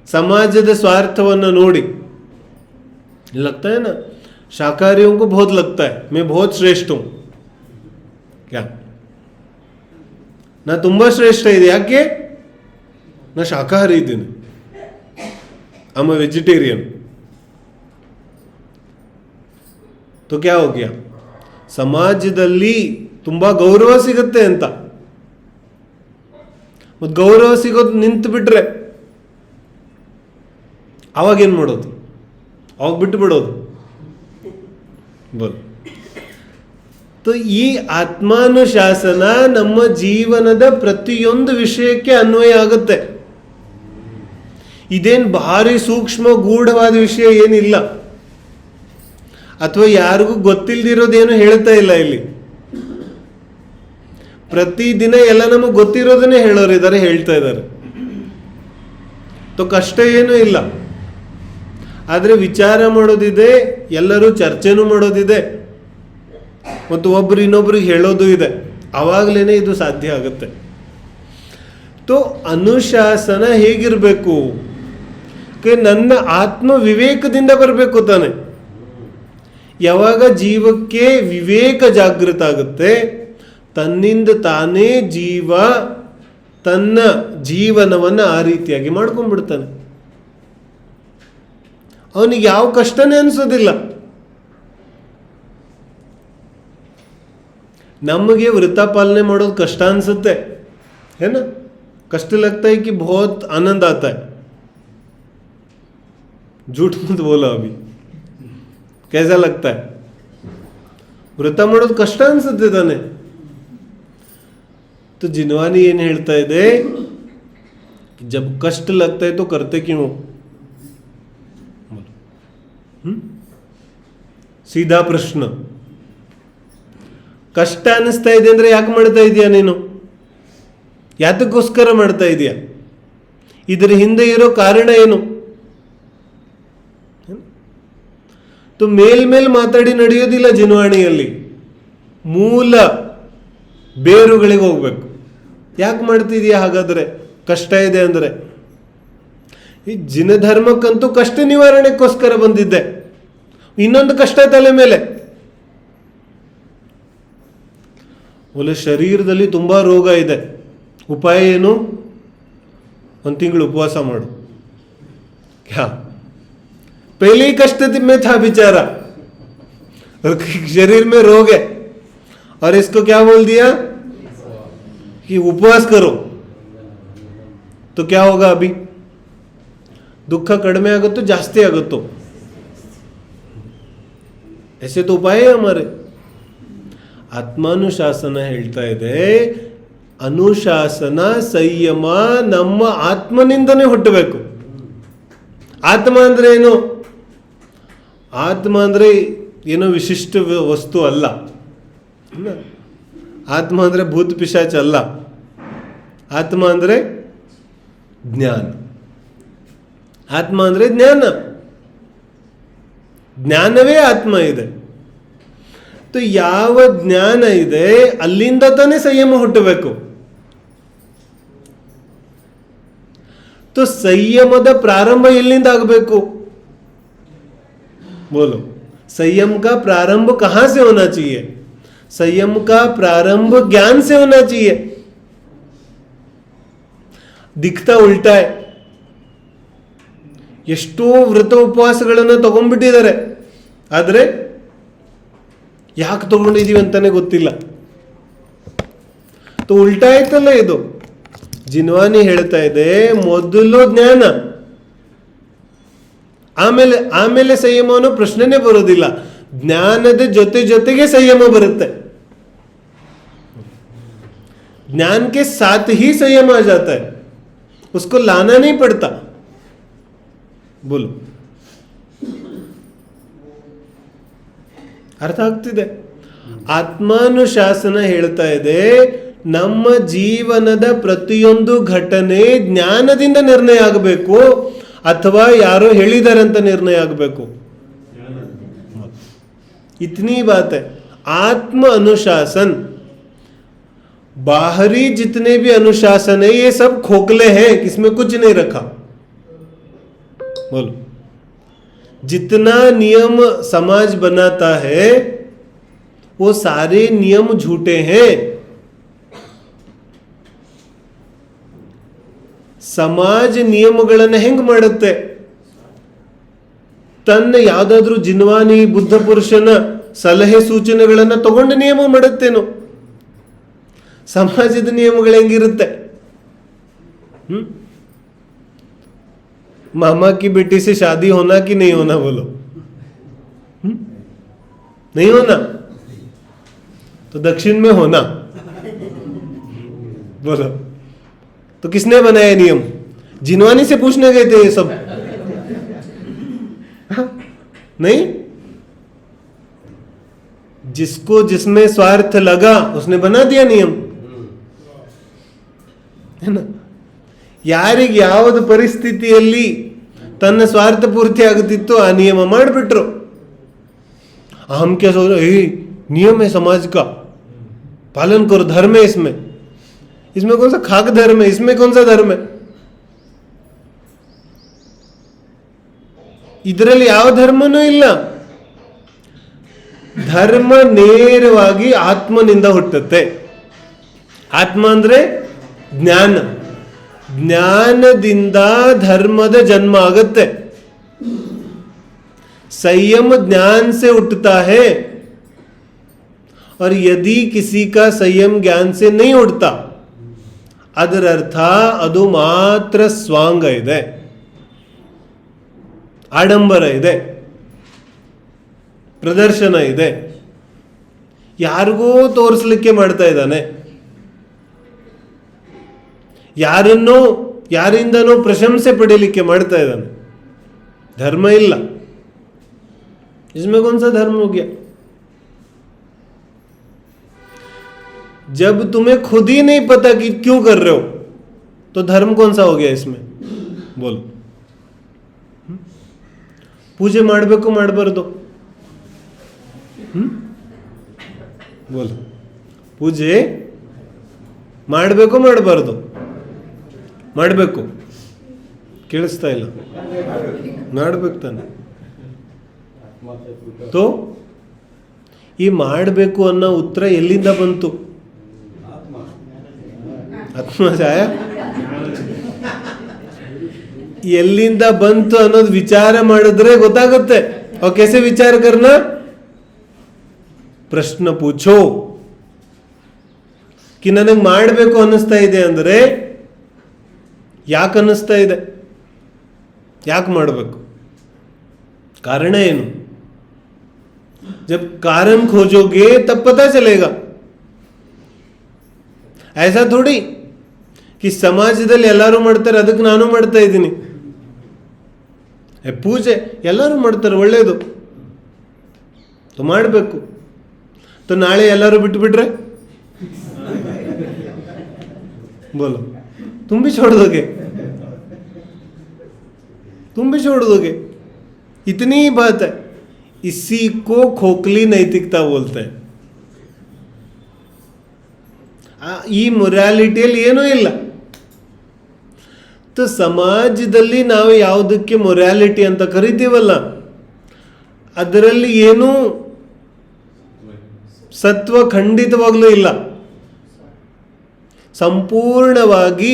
समाज स्वार्थವನ್ನು ನೋಡಿ. लगता है ना, शाकाहारियों को बहुत लगता है मैं बहुत श्रेष्ठ हूं. क्या ನಾ ತುಂಬಾ ಶ್ರೇಷ್ಠ ಇದೆ, ಯಾಕೆ? ನಾ ಶಾಕಾಹಾರಿ ಇದ್ದೀನಿ, ಐ ಎಮ್ ಅ ವೆಜಿಟೇರಿಯನ್. तो क्या हो गया? ಸಮಾಜದಲ್ಲಿ ತುಂಬಾ ಗೌರವ ಸಿಗುತ್ತೆ ಅಂತ. ಮತ್ತು ಗೌರವ ಸಿಗೋದು ನಿಂತು ಬಿಟ್ರೆ ಅವಾಗೇನು ಮಾಡೋದು? ಅವಾಗ ಬಿಟ್ಟು ಬಿಡೋದು. ಬೋಲ್. तो ಈ ಆತ್ಮಾನುಶಾಸನ ನಮ್ಮ ಜೀವನದ ಪ್ರತಿಯೊಂದು ವಿಷಯಕ್ಕೆ ಅನ್ವಯ ಆಗುತ್ತೆ. ಇದೇನು ಭಾರಿ ಸೂಕ್ಷ್ಮ ಗೂಢವಾದ ವಿಷಯ ಏನಿಲ್ಲ, ಅಥವಾ ಯಾರಿಗೂ ಗೊತ್ತಿಲ್ದಿರೋದೇನು ಹೇಳ್ತಾ ಇಲ್ಲ ಇಲ್ಲಿ. ಪ್ರತಿದಿನ ಎಲ್ಲ ನಮಗೆ ಗೊತ್ತಿರೋದನ್ನೇ ಹೇಳೋರಿದ್ದಾರೆ, ಹೇಳ್ತಾ ಇದ್ದಾರೆ. तो ಕಷ್ಟ ಏನೂ ಇಲ್ಲ. ಆದರೆ ವಿಚಾರ ಮಾಡೋದಿದೆ, ಎಲ್ಲರೂ ಚರ್ಚೆನೂ ಮಾಡೋದಿದೆ, ಮತ್ತು ಒಬ್ರು ಇನ್ನೊಬ್ರಿಗೆ ಹೇಳೋದು ಇದೆ. ಆವಾಗಲೇ ಇದು ಸಾಧ್ಯ ಆಗುತ್ತೆ. तो ಅನುಶಾಸನ ಹೇಗಿರಬೇಕು? ನನ್ನ ಆತ್ಮ ವಿವೇಕದಿಂದ ಬರಬೇಕು ತಾನೆ. ಯಾವಾಗ ಜೀವಕ್ಕೆ ವಿವೇಕ ಜಾಗೃತ ಆಗುತ್ತೆ, ತನ್ನಿಂದ ತಾನೇ ಜೀವ ತನ್ನ ಜೀವನವನ್ನು ಆ ರೀತಿಯಾಗಿ ಮಾಡ್ಕೊಂಡ್ಬಿಡ್ತಾನೆ. ಅವನಿಗೆ ಯಾವ ಕಷ್ಟನೇ ಅನಿಸೋದಿಲ್ಲ. ನಮಗೆ ವ್ರತ ಪಾಲನೆ ಮಾಡೋದು ಕಷ್ಟ ಅನ್ಸುತ್ತೆ, है ना? कष्ट लगता है कि बहुत आनंद आता है. झूठ मत बोलो, अभी कैसा लगता है? ವ್ರತ ಮಾಡೋದು ಕಷ್ಟ ಅನ್ಸುತ್ತೆ ತಾನೆ. तो जिनवानी ಏನು ಹೇಳ್ತಾ ಇದೆ, जब कष्ट लगता है तो करते क्यों? सीधा प्रश्न. ಕಷ್ಟ ಅನಿಸ್ತಾ ಇದೆ ಅಂದ್ರೆ ಯಾಕೆ ಮಾಡ್ತಾ ಇದೀಯ ನೀನು? ಯಾತಕ್ಕೋಸ್ಕರ ಮಾಡ್ತಾ ಇದೀಯ? ಇದರ ಹಿಂದೆ ಇರೋ ಕಾರಣ ಏನು? तो ಮೇಲ್ ಮಾತಾಡಿ ನಡೆಯೋದಿಲ್ಲ ಜಿನವಾಣಿಯಲ್ಲಿ. ಮೂಲ ಬೇರುಗಳಿಗೆ ಹೋಗ್ಬೇಕು. ಯಾಕೆ ಮಾಡ್ತಿದೀಯ ಹಾಗಾದ್ರೆ ಕಷ್ಟ ಇದೆ ಅಂದ್ರೆ? ಈ ಜಿನಧರ್ಮಕ್ಕಂತೂ ಕಷ್ಟ ನಿವಾರಣೆಗೋಸ್ಕರ ಬಂದಿದ್ದೆ, ಇನ್ನೊಂದು ಕಷ್ಟ ತಲೆ ಮೇಲೆ. ಒಳ್ಳೆ ಶರೀರದಲ್ಲಿ ತುಂಬಾ ರೋಗ ಇದೆ, ಉಪಾಯ ಏನು? 1 ತಿಂಗಳು ಉಪವಾಸ ಮಾಡು. क्या पहले ही कष्ट में था बेचारा, और शरीर में रोग है, और इसको क्या बोल दिया कि उपवास करो, तो क्या होगा? अभी दुख कड़मे आगुತ್ತೋ ಜಾಸ್ತಿ ಆಗುತ್ತೋ? ऐसे तो उपाय है हमारे. ಆತ್ಮಾನುಶಾಸನ ಹೇಳ್ತಾ ಇದೆ, ಅನುಶಾಸನ ಸಂಯಮ ನಮ್ಮ ಆತ್ಮನಿಂದನೇ ಹುಟ್ಟಬೇಕು. ಆತ್ಮ ಅಂದ್ರೆ ಏನು? ಆತ್ಮ ಅಂದ್ರೆ ಏನೋ ವಿಶಿಷ್ಟ ವಸ್ತು ಅಲ್ಲ. ಆತ್ಮ ಅಂದ್ರೆ ಭೂತ ಪಿಶಾಚ ಅಲ್ಲ. ಆತ್ಮ ಅಂದ್ರೆ ಜ್ಞಾನ. ಆತ್ಮ ಅಂದ್ರೆ ಜ್ಞಾನ. ಜ್ಞಾನವೇ ಆತ್ಮ ಇದೆ. तो ಯಾವ ಜ್ಞಾನ ಇದೆ ಅಲ್ಲಿಂದ ತಾನೇ ಸಂಯಮ ಹುಟ್ಟಬೇಕು. तो ಸಂಯಮದ ಪ್ರಾರಂಭ ಎಲ್ಲಿಂದ ಆಗಬೇಕು? बोलो, संयम का प्रारंभ कहां से होना चाहिए? संयम का प्रारंभ ज्ञान से होना चाहिए. दिखता उल्टा है. ಎಷ್ಟೋ ವ್ರತ ಉಪವಾಸಗಳನ್ನು ತಗೊಂಡ್ಬಿಟ್ಟಿದ್ದಾರೆ, ಆದರೆ ಯಾಕೆ ತಗೊಂಡಿದೀವಿ ಅಂತಾನೆ ಗೊತ್ತಿಲ್ಲ. तो ಉಲ್ಟಾ ಆಯ್ತಲ್ಲ ಇದು. ಜಿನ್ವಾನಿ ಹೇಳ್ತಾ ಇದೆ, ಮೊದಲು ಜ್ಞಾನ, ಆಮೇಲೆ ಆಮೇಲೆ ಸಂಯಮ ಅನ್ನೋ ಪ್ರಶ್ನೆನೇ ಬರೋದಿಲ್ಲ. ಜ್ಞಾನದ ಜೊತೆ ಜೊತೆಗೆ ಸಂಯಮ ಬರುತ್ತೆ. ज्ञान के साथ ही संयम आ जाता है, उसको लाना नहीं पड़ता. बोलो, ಅರ್ಥ ಆಗ್ತಿದೆ? ಆತ್ಮಾನುಶಾಸನ ಹೇಳ್ತಾ ಇದೆ, ನಮ್ಮ ಜೀವನದ ಪ್ರತಿಯೊಂದು ಘಟನೆ ಜ್ಞಾನದಿಂದ ನಿರ್ಣಯ ಆಗಬೇಕು ಅಥವಾ ಯಾರೋ ಹೇಳಿದ್ದಾರೆ ಅಂತ ನಿರ್ಣಯ ಆಗಬೇಕು. इतनी बात है. आत्म अनुशासन, बाहरी जितने भी अनुशासन है ये सब खोखले हैं, इसमें कुछ नहीं रखा. बोलो, जितना नियम समाज बनाता है वो सारे नियम झूठे हैं. ಸಮಾಜ ನಿಯಮಗಳನ್ನು ಹೆಂಗ್ ಮಾಡುತ್ತೆ? ತನ್ನ ಯಾವುದಾದ್ರೂ ಜಿನ್ವಾನಿ ಬುದ್ಧ ಪುರುಷನ ಸಲಹೆ ಸೂಚನೆಗಳನ್ನು ತಗೊಂಡು ನಿಯಮ ಮಾಡುತ್ತೇನೋ? ಸಮಾಜದ ನಿಯಮಗಳು ಹೆಂಗಿರುತ್ತೆ? मामा की बेटी से शादी होना कि नहीं होना? बोलो, नहीं होना तो दक्षिण में होना. बोलो, तो किसने बनाया नियम? जिनवानी से पूछने गए थे ये सब? नहीं, जिसको जिसमें स्वार्थ लगा उसने बना दिया नियम, है ना. ಯಾರಿಗೆ ಯಾವುದು ಪರಿಸ್ಥಿತಿಯಲ್ಲಿ ತನ್ನ ಸ್ವಾರ್ಥ ಪೂರ್ತಿ ಆಗುತ್ತಿತ್ತು ಆ ನಿಯಮ ಮಾಡಿಬಿಟ್ರು. हम क्या सोच रहे, नियम है समाज का, पालन करो, धर्म है इसमें. इसमें कौन सा खाक धर्म है? इसमें कौन सा धर्म है? ಇದರಲ್ಲಿ ಯಾವ ಧರ್ಮನೂ ಇಲ್ಲ. ಧರ್ಮ ನೇರವಾಗಿ ಆತ್ಮನಿಂದ ಹುಟ್ಟುತ್ತೆ. ಆತ್ಮ ಅಂದ್ರೆ ಜ್ಞಾನ. ಜ್ಞಾನದಿಂದ ಧರ್ಮದ ಜನ್ಮ ಆಗುತ್ತೆ. संयम ज्ञान से उठता है, और यदि किसी का संयम ज्ञान से नहीं उठता, ಅದರ ಅರ್ಥ ಅದು ಮಾತ್ರ ಸ್ವಾಂಗ ಇದೆ, ಆಡಂಬರ ಇದೆ, ಪ್ರದರ್ಶನ ಇದೆ, ಯಾರಿಗೋ ತೋರಿಸಲಿಕ್ಕೆ ಮಾಡ್ತಾ ಇದ್ದಾನೆ, ಯಾರನ್ನೋ ಯಾರಿಂದನೋ ಪ್ರಶಂಸೆ ಪಡೀಲಿಕ್ಕೆ ಮಾಡ್ತಾ ಇದ್ದಾನೆ. ಧರ್ಮ ಇಲ್ಲ. इसमें कौन सा धर्म हो गया? जब तुम्हें खुद ही नहीं पता कि क्यों कर रहे हो, तो धर्म कौन सा हो गया इसमें? बोलो. पूजे ಮಾಡಬೇಕು ಮಾಡಬಾರದು? बोलो, पूजे ಮಾಡಬೇಕು ಮಾಡಬಾರದು? ಮಾಡಬೇಕು. ಕೇಳಿಸ್ತಾ ಇಲ್ಲ? ಮಾಡಬೇಕು ತಾನೆ. तो ಈ ಮಾಡಬೇಕು ಅನ್ನೋ ಉತ್ತರ ಎಲ್ಲಿಂದ ಬಂತು? ಆತ್ಮಜಾಯ ಎಲ್ಲಿಂದ ಬಂತು ಅನ್ನೋದು ವಿಚಾರ ಮಾಡಿದ್ರೆ ಗೊತ್ತಾಗುತ್ತೆ. और कैसे विचार करना? प्रश्न पूछो, ಕಿ ನನಗೆ ಮಾಡಬೇಕು ಅನ್ನಿಸ್ತಾ ಇದೆ ಅಂದರೆ ಯಾಕೆ ಅನ್ನಿಸ್ತಾ ಇದೆ, ಯಾಕೆ ಮಾಡಬೇಕು, कारण ಏನು? जब कारण खोजोगे तब पता चलेगा. ऐसा थोड़ी कि ಸಮಾಜದಲ್ಲಿ ಎಲ್ಲರೂ ಮಾಡ್ತಾರೆ ಅದಕ್ಕೆ ನಾನು ಮಾಡ್ತಾ ಇದ್ದೀನಿ. ಪೂಜೆ ಎಲ್ಲರೂ ಮಾಡ್ತಾರೆ, ಒಳ್ಳೇದು, ಮಾಡಬೇಕು. ನಾಳೆ ಎಲ್ಲರೂ ಬಿಟ್ಬಿಟ್ರೆ बोलो तुम भी छोड़ दोगे, तुम भी छोड़ दोगे. इतनी ही बात है. इसी को खोखली नैतिकता बोलते हैं. ಈ ಮೊರಾಲಿಟಿಯಲ್ಲಿ ಏನೂ ಇಲ್ಲ. ಸಮಾಜದಲ್ಲಿ ನಾವು ಯಾವುದಕ್ಕೆ ಮೊರಾಲಿಟಿ ಅಂತ ಕರಿತೀವಲ್ಲ, ಅದರಲ್ಲಿ ಏನೂ ಸತ್ವ ಖಂಡಿತವಾಗ್ಲೂ ಇಲ್ಲ. ಸಂಪೂರ್ಣವಾಗಿ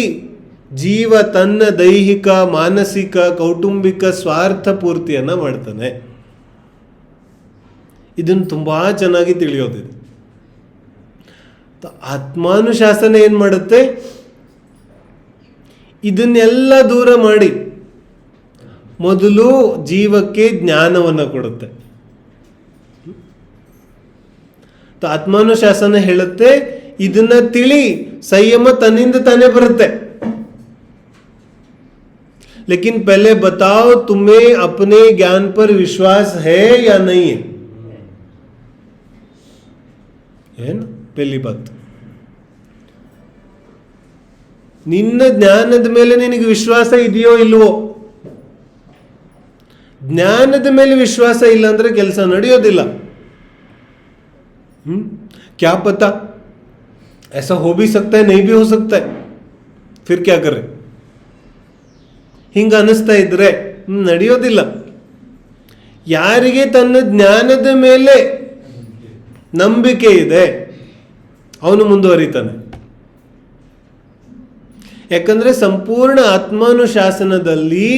ಜೀವ ತನ್ನ ದೈಹಿಕ, ಮಾನಸಿಕ, ಕೌಟುಂಬಿಕ ಸ್ವಾರ್ಥ ಪೂರ್ತಿಯನ್ನು ಮಾಡ್ತಾನೆ. ಇದನ್ನು ತುಂಬ ಚೆನ್ನಾಗಿ ತಿಳಿಯೋದಿದೆ. ಆತ್ಮಾನುಶಾಸನ ಏನು ಮಾಡುತ್ತೆ? ಇದನ್ನೆಲ್ಲ ದೂರ ಮಾಡಿ ಮೊದಲು ಜೀವಕ್ಕೆ ಜ್ಞಾನವನ್ನು ಕೊಡುತ್ತೆ. ಆತ್ಮಾನುಶಾಸನ ಹೇಳುತ್ತೆ, ಇದನ್ನ ತಿಳಿ, ಸಂಯಮ ತನ್ನಿಂದ ತಾನೇ ಬರುತ್ತೆ. लेकिन पहले बताओ तुम्हें अपने ज्ञान पर विश्वास है या नहीं है? है ना पहली बात. ನಿನ್ನ ಜ್ಞಾನದ ಮೇಲೆ ನಿನಗೆ ವಿಶ್ವಾಸ ಇದೆಯೋ ಇಲ್ವೋ? ಜ್ಞಾನದ ಮೇಲೆ ವಿಶ್ವಾಸ ಇಲ್ಲ ಅಂದ್ರೆ ಕೆಲಸ ನಡೆಯೋದಿಲ್ಲ. क्या पता, ऐसा हो भी सकता है, नहीं भी हो सकता है, फिर क्या करें? ಹಿಂಗ ಅನಿಸ್ತಾ ಇದ್ರೆ ನಡೆಯೋದಿಲ್ಲ. ಯಾರಿಗೆ ತನ್ನ ಜ್ಞಾನದ ಮೇಲೆ ನಂಬಿಕೆ ಇದೆ ಅವನು ಮುಂದುವರಿತಾನೆ. ಯಾಕಂದ್ರೆ ಸಂಪೂರ್ಣ ಆತ್ಮಾನುಶಾಸನದಲ್ಲಿ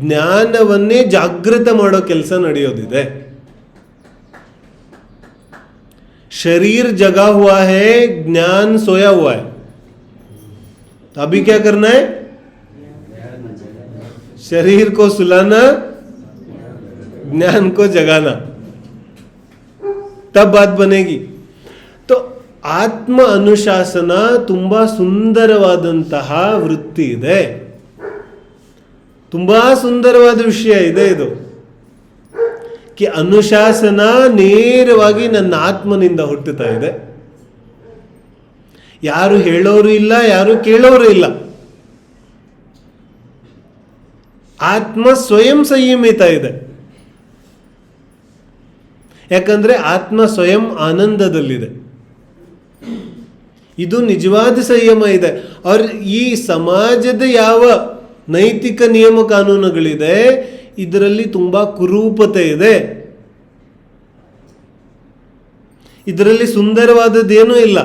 ಜ್ಞಾನವನ್ನೇ ಜಾಗೃತ ಮಾಡೋ ಕೆಲಸ ನಡೆಯೋದಿದೆ. शरीर जगा हुआ है, ज्ञान सोया हुआ है. तो अभी क्या करना है? शरीर को सुलाना, ज्ञान को जगाना, तब बात बनेगी. तो ಆತ್ಮ ಅನುಶಾಸನ ತುಂಬಾ ಸುಂದರವಾದಂತಹ ವೃತ್ತಿ ಇದೆ. ತುಂಬಾ ಸುಂದರವಾದ ವಿಷಯ ಇದೆ ಇದು. ಕಿ ಅನುಶಾಸನ ನೇರವಾಗಿ ನನ್ನ ಆತ್ಮನಿಂದ ಹುಟ್ಟುತ್ತಾ ಇದೆ. ಯಾರು ಹೇಳೋರು ಇಲ್ಲ, ಯಾರು ಕೇಳೋರು ಇಲ್ಲ. ಆತ್ಮ ಸ್ವಯಂ ಸಂಯಮಿತ ಇದೆ. ಯಾಕಂದ್ರೆ ಆತ್ಮ ಸ್ವಯಂ ಆನಂದದಲ್ಲಿದೆ. ಇದು ನಿಜವಾದ ಸಂಯಮ ಇದೆ. ಅವ್ರ ಈ ಸಮಾಜದ ಯಾವ ನೈತಿಕ ನಿಯಮ ಕಾನೂನುಗಳಿದೆ ಇದರಲ್ಲಿ ತುಂಬಾ ಕುರೂಪತೆ ಇದೆ. ಇದರಲ್ಲಿ ಸುಂದರವಾದದ್ದೇನೂ ಇಲ್ಲ.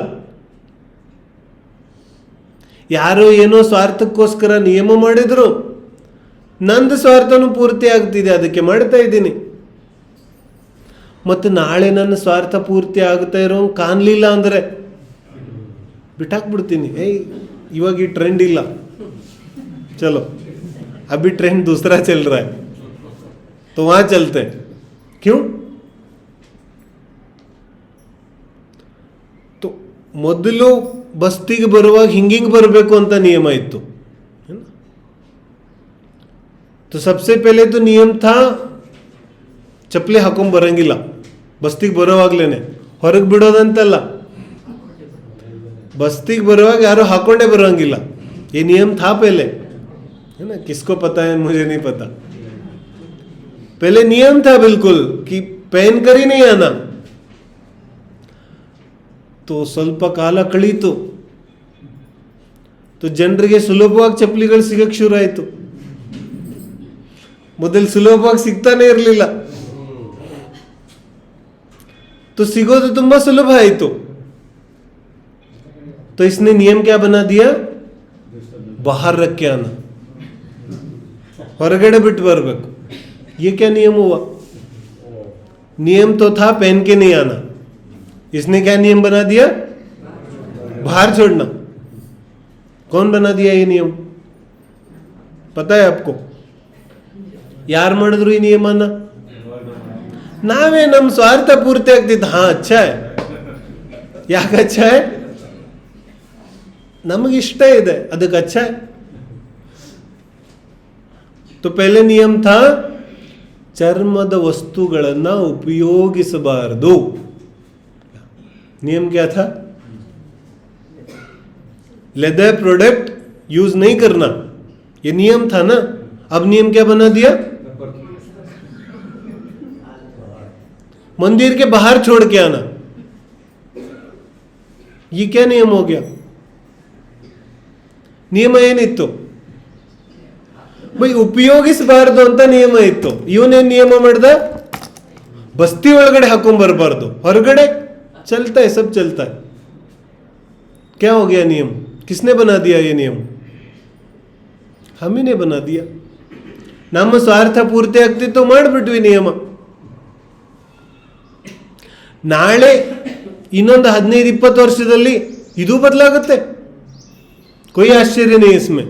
ಯಾರೋ ಏನೋ ಸ್ವಾರ್ಥಕ್ಕೋಸ್ಕರ ನಿಯಮ ಮಾಡಿದ್ರು, ನಂದು ಸ್ವಾರ್ಥನೂ ಪೂರ್ತಿ ಆಗ್ತಿದೆ, ಅದಕ್ಕೆ ಮಾಡ್ತಾ ಇದ್ದೀನಿ. ಮತ್ತು ನಾಳೆ ನನ್ನ ಸ್ವಾರ್ಥ ಪೂರ್ತಿ ಆಗ್ತಾ ಇರೋ ಕಾಣಲಿಲ್ಲ ಅಂದರೆ ಬಿಟ್ಟಾಕ್ಬಿಡ್ತೀನಿ. ಇವಾಗ ಈ ಟ್ರೆಂಡ್ ಇಲ್ಲ, ಚಲೋ अभी ट्रेंड दूसरा चल रहा है तो वहां चलते. क्यों? तो ಮೊದಲು ಬಸ್ತಿಗೆ ಬರುವಾಗ ಹಿಂಗಿಂಗ್ ಬರಬೇಕು ಅಂತ ನಿಯಮ ಇತ್ತು. तो सबसे पहले तो नियम था ಚಪ್ಪಲಿ ಹಾಕೊಂಡ್ ಬರಂಗಿಲ್ಲ, ಬಸ್ತಿಗೆ ಬರೋವಾಗ್ಲೇನೆ. ಹೊರಗೆ ಬಿಡೋದಂತಲ್ಲ, ಬಸ್ತಿಗೆ ಬರುವಾಗ ಯಾರು ಹಾಕೊಂಡೇ ಬರೋಂಗಿಲ್ಲ. ये नियम था पहले, है ना? किसको पता है, मुझे नहीं पता. पहले नियम था बिल्कुल कि पहन कर ही नहीं आना. तो ಸ್ವಲ್ಪ ಕಾಲ ಕಳೀತು, तो ಜನರಿಗೆ ಸುಲಭವಾಗಿ ಚಪ್ಪಲಿಗಳು ಸಿಗಕ್ಕೆ ಶುರು ಆಯಿತು. ಮೊದಲು ಸುಲಭವಾಗಿ ಸಿಗ್ತಾನೆ ಇರಲಿಲ್ಲ, तो ಸಿಗೋದು ತುಂಬಾ ಸುಲಭ ಆಯಿತು. तो इसने नियम क्या बना दिया? बाहर रख के आना, ಹೊರಗಡೆ ಬಿಟ್ಟು ಬರಬೇಕು. ये क्या नियम हुआ? नियम तो था पहन के नहीं आना, इसने क्या नियम बना दिया? बाहर छोड़ना। कौन बना दिया ये नियम? पता है आपको? ಯಾರು ಮಾಡಿದ್ರು ಈ ನಿಯಮನ? ನಾವೇ ನಮ್ಮ ಸ್ವಾರ್ಥ ಪೂರ್ತಿ ಆಗ್ತಿತ್ತು. ಹಾ ಅಚ್ಚಾ ಹೈ. ಯಾಕೆ ಅಚ್ಚಾ ಹೈ? ನಮಗಿಷ್ಟ ಇದೆ, ಅದಕ್ಕೆ ಅಚ್ಚಾ ಹೈ. तो पहले नियम था ಚರ್ಮದ ವಸ್ತುಗಳನ್ನ ಉಪಯೋಗಿಸಬಾರದು. नियम क्या था? लेदर प्रोडक्ट यूज नहीं करना, ये नियम था ना. अब नियम क्या बना दिया? मंदिर के बाहर छोड़ के आना. ये क्या नियम हो गया? ನಿಯಮ ಏನಿತ್ತು ಬೈ? ಉಪಯೋಗಿಸಬಾರದು ಅಂತ ನಿಯಮ ಇತ್ತು. ಇವನೇನ್ ನಿಯಮ ಮಾಡ್ದ? ಬಸ್ತಿ ಒಳಗಡೆ ಹಾಕೊಂಡ್ ಬರಬಾರ್ದು, ಹೊರಗಡೆ चलता है, सब चलता है. क्या हो गया नियम? किसने बना दिया ये नियम? हम ही ने बना दिया. ನಮ್ಮ ಸ್ವಾರ್ಥ ಪೂರ್ತಿ ಆಗ್ತಿತ್ತು, ಮಾಡಿಬಿಟ್ವಿ ನಿಯಮ. ನಾಳೆ ಇನ್ನೊಂದು 15-20 ವರ್ಷದಲ್ಲಿ ಇದು ಬದಲಾಗುತ್ತೆ. कोई आश्चर्य नहीं इसमें.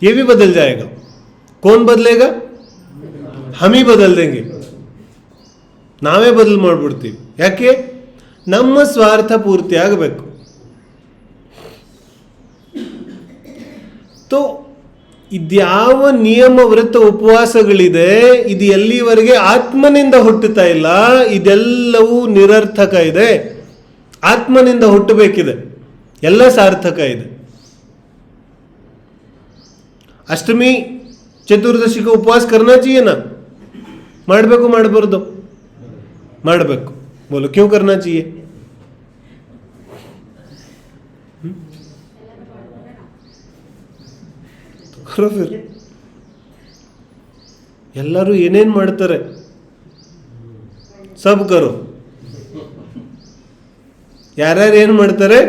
ये भी बदल जाएगा. कौन बदलेगा? हम ही बदल देंगे. ನಾವೇ ಬದಲು ಮಾಡ್ಬಿಡ್ತೀವಿ. ಯಾಕೆ? ನಮ್ಮ ಸ್ವಾರ್ಥ ಪೂರ್ತಿ ಆಗಬೇಕು. तो ಇದ್ಯಾವ ನಿಯಮ ವ್ರತ ಉಪವಾಸಗಳಿದೆ, ಇದು ಎಲ್ಲಿವರೆಗೆ ಆತ್ಮನಿಂದ ಹುಟ್ಟುತ್ತಾ ಇಲ್ಲ, ಇದೆಲ್ಲವೂ ನಿರರ್ಥಕ ಇದೆ. ಆತ್ಮನಿಂದ ಹುಟ್ಟಬೇಕಿದೆ, ಎಲ್ಲ ಸಾರ್ಥಕ ಇದೆ. ಅಷ್ಟಮಿ ಚತುರ್ದಶಿಗೆ ಉಪವಾಸ करना चाहिए ना? ಮಾಡಬೇಕು ಮಾಡಬಾರ್ದು? ಮಾಡಬೇಕು. बोलो क्यों करना चाहिए? करो फिर. ಎಲ್ಲರೂ ಏನೇನ್ ಮಾಡ್ತಾರೆ, ಸಬ್ ಕರೋ. ಯಾರ್ಯಾರು ಏನ್ ಮಾಡ್ತಾರೆ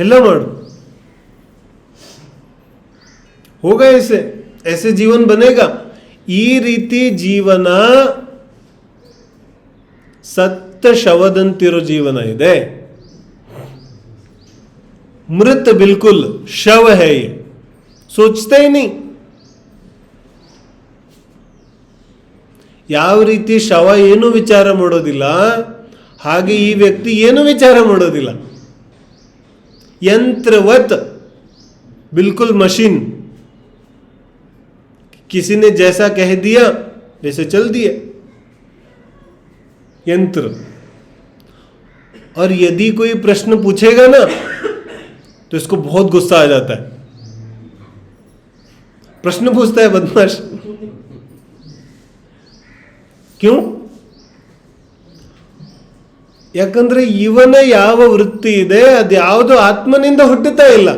ಎಲ್ಲ ಮಾಡು. ಹೋಗಾ ऐसे ऐसे जीवन बनेगा. ಈ ರೀತಿ ಜೀವನ ಸತ್ತ ಶವದಂತಿರೋ ಜೀವನ ಇದೆ. मृत बिल्कुल शव है ये, सोचते ही नहीं. ಯಾವ ರೀತಿ ಶವ ಏನು ವಿಚಾರ ಮಾಡೋದಿಲ್ಲ, ಹಾಗೆ ಈ ವ್ಯಕ್ತಿ ಏನು ವಿಚಾರ ಮಾಡೋದಿಲ್ಲ. यंत्रवत, बिल्कुल मशीन. किसी ने जैसा कह दिया वैसे चल दिए, यंत्र. और यदि कोई प्रश्न पूछेगा ना तो इसको बहुत गुस्सा आ जाता है. प्रश्न पूछता है बदमाश. क्यों? ಯಾಕಂದ್ರೆ ಇವನ ಯಾವ ವೃತ್ತಿ ಇದೆ ಅದು ಯಾವುದು ಆತ್ಮನಿಂದ ಹುಟ್ಟುತ್ತಾ ಇಲ್ಲ.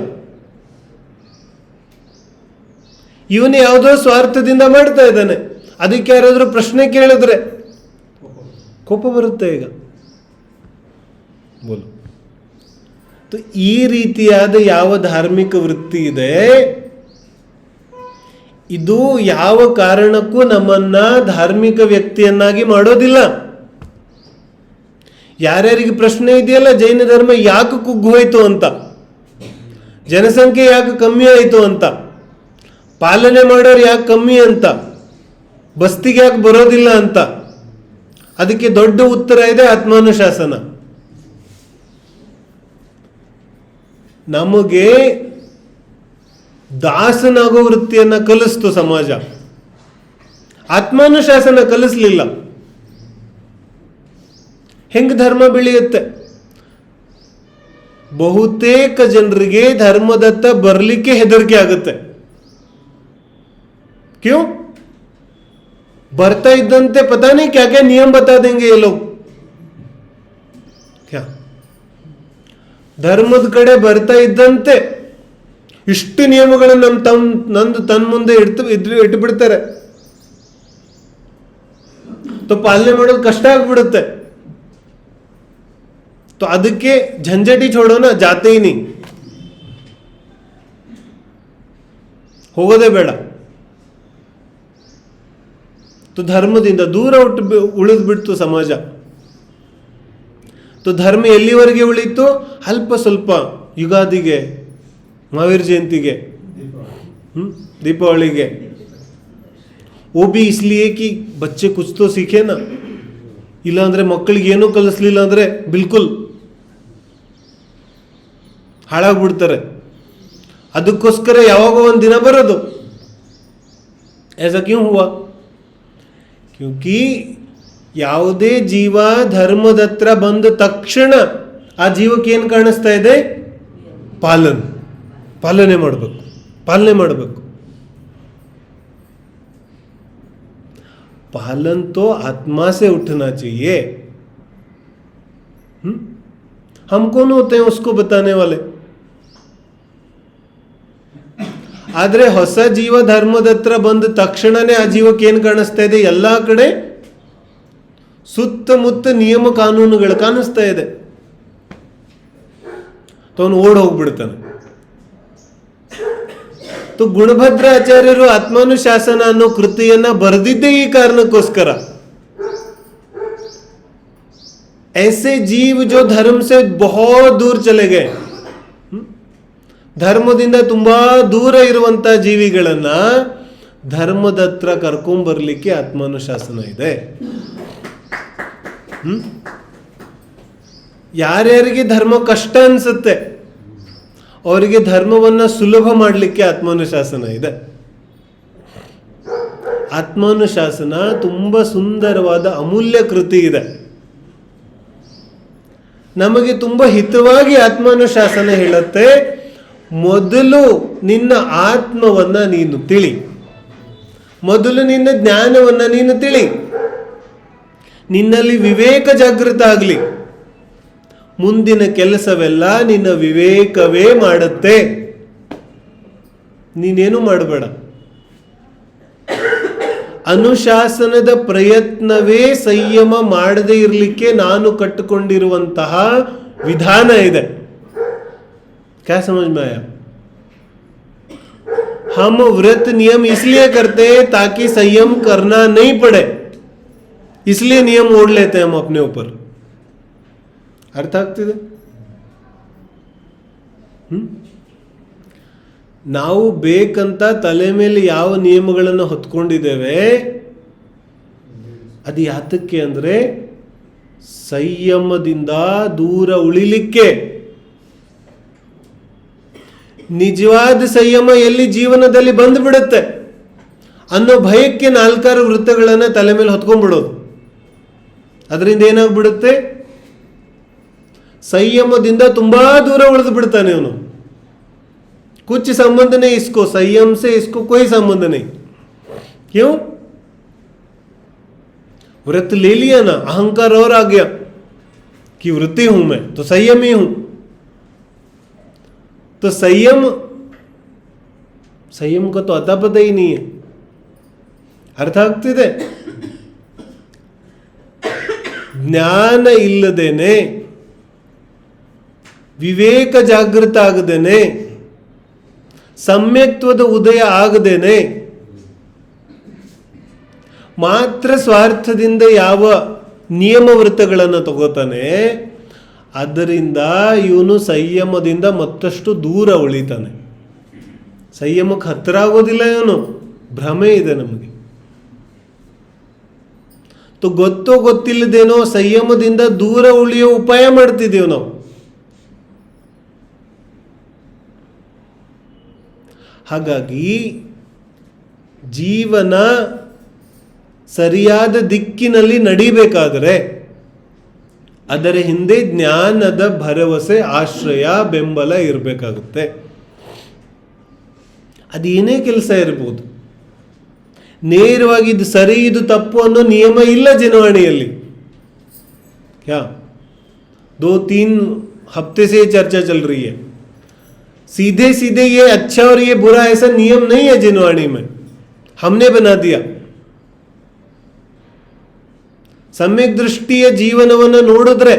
ಇವನು ಯಾವುದೋ ಸ್ವಾರ್ಥದಿಂದ ಮಾಡ್ತಾ ಇದ್ದಾನೆ. ಅದಕ್ಕೆ ಯಾರಾದ್ರೂ ಪ್ರಶ್ನೆ ಕೇಳಿದ್ರೆ ಕೋಪ ಬರುತ್ತೆ ಈಗ. ಬೋಲು. ಈ ರೀತಿಯಾದ ಯಾವ ಧಾರ್ಮಿಕ ವೃತ್ತಿ ಇದೆ, ಇದು ಯಾವ ಕಾರಣಕ್ಕೂ ನಮ್ಮನ್ನ ಧಾರ್ಮಿಕ ವ್ಯಕ್ತಿಯನ್ನಾಗಿ ಮಾಡೋದಿಲ್ಲ. ಯಾರ್ಯಾರಿಗೆ ಪ್ರಶ್ನೆ ಇದೆಯಲ್ಲ, ಜೈನ ಧರ್ಮ ಯಾಕೆ ಕುಗ್ಗು ಹೋಯ್ತು ಅಂತ, ಜನಸಂಖ್ಯೆ ಯಾಕೆ ಕಮ್ಮಿ ಆಯಿತು ಅಂತ, ಪಾಲನೆ ಮಾಡೋರು ಯಾಕೆ ಕಮ್ಮಿ ಅಂತ, ಬಸ್ತಿಗೆ ಯಾಕೆ ಬರೋದಿಲ್ಲ ಅಂತ, ಅದಕ್ಕೆ ದೊಡ್ಡ ಉತ್ತರ ಇದೆ ಆತ್ಮಾನುಶಾಸನ. ನಮಗೆ ದಾಸನಾಗೋ ವೃತ್ತಿಯನ್ನ ಕಲಿಸ್ತು ಸಮಾಜ, ಆತ್ಮಾನುಶಾಸನ ಕಲಿಸ್ಲಿಲ್ಲ. ಹೆಂಗ್ ಧರ್ಮ ಬೆಳೆಯುತ್ತೆ? ಬಹುತೇಕ ಜನರಿಗೆ ಧರ್ಮದತ್ತ ಬರಲಿಕ್ಕೆ ಹೆದರಿಕೆ ಆಗುತ್ತೆ. क्यों? ಬರ್ತಾ ಇದ್ದಂತೆ ಪತಾ नहीं क्या क्या नियम बता देंगे ये लोग. क्या ಧರ್ಮದ ಕಡೆ ಬರ್ತಾ ಇದ್ದಂತೆ ಇಷ್ಟು ನಿಯಮಗಳನ್ನು ನಂದು ತನ್ನ ಮುಂದೆ ಇಟ್ಟು ಬಿಡ್ತಾರೆ. तो ಪಾಲನೆ ಮಾಡೋದು ಕಷ್ಟ ಆಗ್ಬಿಡುತ್ತೆ. तो ಅದಕ್ಕೆ झंझटी छोड़ो ना, जाते ही नहीं, ಹೋಗೋದೇ ಬೇಡ. तो ಧರ್ಮದಿಂದ ದೂರ ಉಳಿದು ಬಿಡ್ತು ಸಮಾಜ. तो ಧರ್ಮ ಎಲ್ಲಿವರೆಗೆ ಉಳಿತು? ಅಲ್ಪ ಸ್ವಲ್ಪ ಯುಗಾದಿಗೆ, महावीर जयंतीಗೆ, दीपावली। वो भी इसलिए कि बच्चे कुछ तो सीखे ना, ಇಲ್ಲಾಂದ್ರೆ ಮಕ್ಕಳಿಗೆ ಏನೂ ಕಲಿಸ್ಲಿಲ್ಲ ಅಂದ್ರೆ ಬಿಲ್ಕುಲ್ ಹಾಳಾಗ್ಬಿಡ್ತಾರೆ. ಅದಕ್ಕೋಸ್ಕರ ಯಾವಾಗೋ ಒಂದು ದಿನ ಬರೋದು. ऐसा क्यों हुआ? क्योंकि ಯಾವುದೇ ಜೀವ ಧರ್ಮದ ಹತ್ರ ಬಂದ ತಕ್ಷಣ ಆ ಜೀವಕ್ಕೆ ಏನು ಕಾಣಿಸ್ತಾ ಇದೆ? ಪಾಲನೆ ಮಾಡಬೇಕು. पालन तो आत्मा से उठना चाहिए। हम कौन होते हैं उसको बताने वाले? ಆದ್ರೆ ಹೊಸ ಜೀವ ಧರ್ಮದ ಹತ್ರ ಬಂದ ತಕ್ಷಣನೇ ಆ ಜೀವಕ್ಕೆ ಏನು ಕಾಣಿಸ್ತಾ ಇದೆ? ಎಲ್ಲಾ ಕಡೆ ಸುತ್ತಮುತ್ತ ನಿಯಮ ಕಾನೂನುಗಳು ಕಾಣಿಸ್ತಾ ಇದೆ. ಅವನು ಓಡ್ ಹೋಗ್ಬಿಡ್ತಾನೆ. तो गुणभद्राचार्यರು ಆತ್ಮಾನುಶಾಸನ ಅನ್ನೋ ಕೃತಿಯನ್ನ ಬರೆದಿದ್ದೇ ಈ ಕಾರಣಕ್ಕೋಸ್ಕರ. ऐसे जीव जो धर्म से बहुत दूर चले गए, ಧರ್ಮದಿಂದ ತುಂಬಾ ದೂರ ಇರುವಂತ ಜೀವಿಗಳನ್ನ ಧರ್ಮದ ಹತ್ರ ಕರ್ಕೊಂಡ್ಬರ್ಲಿಕ್ಕೆ ಆತ್ಮಾನುಶಾಸನ ಇದೆ. ಯಾರ್ಯಾರಿಗೆ ಧರ್ಮ ಕಷ್ಟ ಅನ್ಸುತ್ತೆ ಅವರಿಗೆ ಧರ್ಮವನ್ನ ಸುಲಭ ಮಾಡಲಿಕ್ಕೆ ಆತ್ಮಾನುಶಾಸನ ಇದೆ. ಆತ್ಮಾನುಶಾಸನ ತುಂಬಾ ಸುಂದರವಾದ ಅಮೂಲ್ಯ ಕೃತಿ ಇದೆ. ನಮಗೆ ತುಂಬಾ ಹಿತವಾಗಿ ಆತ್ಮಾನುಶಾಸನ ಹೇಳುತ್ತೆ, ಮೊದಲು ನಿನ್ನ ಆತ್ಮವನ್ನ ನೀನು ತಿಳಿ, ಮೊದಲು ನಿನ್ನ ಜ್ಞಾನವನ್ನ ನೀನು ತಿಳಿ, ನಿನ್ನಲ್ಲಿ ವಿವೇಕ ಜಾಗೃತ ಆಗಲಿ, ಮುಂದಿನ ಕೆಲಸವೆಲ್ಲ ನಿನ್ನ ವಿವೇಕವೇ ಮಾಡುತ್ತೆ. ನೀನೇನು ಮಾಡಬೇಡ. ಅನುಶಾಸನದ ಪ್ರಯತ್ನವೇ ಸಂಯಮ ಮಾಡದೇ ಇರಲಿಕ್ಕೆ ನಾನು ಕಟ್ಟಿಕೊಂಡಿರುವಂತಹ ವಿಧಾನ ಇದೆ. क्या समझ में आया? हम व्रत नियम इसलिए करते हैं ताकि संयम करना नहीं पड़े, इसलिए नियम ओढ़ लेते हैं हम अपने ऊपर. ಅರ್ಥ ಆಗ್ತಿದೆ? ನಾವು ಬೇಕಂತ ತಲೆ ಮೇಲೆ ಯಾವ ನಿಯಮಗಳನ್ನು ಹೊತ್ಕೊಂಡಿದ್ದೇವೆ ಅದು ಯಾತಕ್ಕೆ ಅಂದ್ರೆ ಸಂಯಮದಿಂದ ದೂರ ಉಳಿಲಿಕ್ಕೆ. ನಿಜವಾದ ಸಂಯಮ ಎಲ್ಲಿ ಜೀವನದಲ್ಲಿ ಬಂದು ಬಿಡುತ್ತೆ ಅನ್ನೋ ಭಯಕ್ಕೆ ನಾಲ್ಕಾರು ವೃತ್ತಗಳನ್ನ ತಲೆ ಮೇಲೆ ಹೊತ್ಕೊಂಡ್ಬಿಡೋದು. ಅದರಿಂದ ಏನಾಗ್ಬಿಡುತ್ತೆ? ಸಂಯಮದಿಂದ ತುಂಬಾ ದೂರ ಉಳಿದು ಬಿಡ್ತಾನೆ ಅವನು. कुछ संबंध नहीं इसको, संयम से इसको कोई संबंध नहीं. क्यों? व्रत ले लिया ना, अहंकार और आ गया कि वृत्ति हूं मैं तो संयमी हूं. तो संयम का तो अता पता ही नहीं है. ಅರ್ಥ ಆಗ್ತಿದೆ? ಜ್ಞಾನ ಇಲ್ಲದೇನೆ, ವಿವೇಕ ಜಾಗೃತ ಆಗದೇನೆ, ಸಮ್ಯಕ್ತ್ವದ ಉದಯ ಆಗದೇನೆ ಮಾತ್ರ ಸ್ವಾರ್ಥದಿಂದ ಯಾವ ನಿಯಮ ವೃತ್ತಗಳನ್ನು ತಗೋತಾನೆ ಅದರಿಂದ ಇವನು ಸಂಯಮದಿಂದ ಮತ್ತಷ್ಟು ದೂರ ಉಳಿತಾನೆ. ಸಂಯಮಕ್ಕೆ ಹತ್ತಿರ ಆಗೋದಿಲ್ಲ ಇವನು. ಭ್ರಮೆ ಇದೆ ನಮಗೆ. ಗೊತ್ತೋ ಗೊತ್ತಿಲ್ಲದೇನೋ ಸಂಯಮದಿಂದ ದೂರ ಉಳಿಯೋ ಉಪಾಯ ಮಾಡ್ತಿದ್ದೀವಿ ನಾವು. ಹಾಗಾಗಿ ಜೀವನ ಸರಿಯಾದ ದಿಕ್ಕಿನಲ್ಲಿ ನಡಿಬೇಕಾದರೆ ಅದರ ಹಿಂದೆ ಜ್ಞಾನದ ಭರವಸೆ, ಆಶ್ರಯ, ಬೆಂಬಲ ಇರಬೇಕಾಗುತ್ತೆ. ಅದೇನೇ ಕೆಲಸ ಇರಬಹುದು. ನೇರವಾಗಿ ಇದು ಸರಿ ಇದು ತಪ್ಪು ಅನ್ನೋ ನಿಯಮ ಇಲ್ಲ ಜನವಾಣಿಯಲ್ಲಿ. क्या 2-3 हफ्ते से चर्चा चल रही है. सीधे सीधे ये अच्छा और ये बुरा ऐसा नियम नहीं है जिनवाणी में, हमने बना दिया. सम्यक ದೃಷ್ಟಿಯ ಜೀವನವನ್ನು ನೋಡಿದ್ರೆ,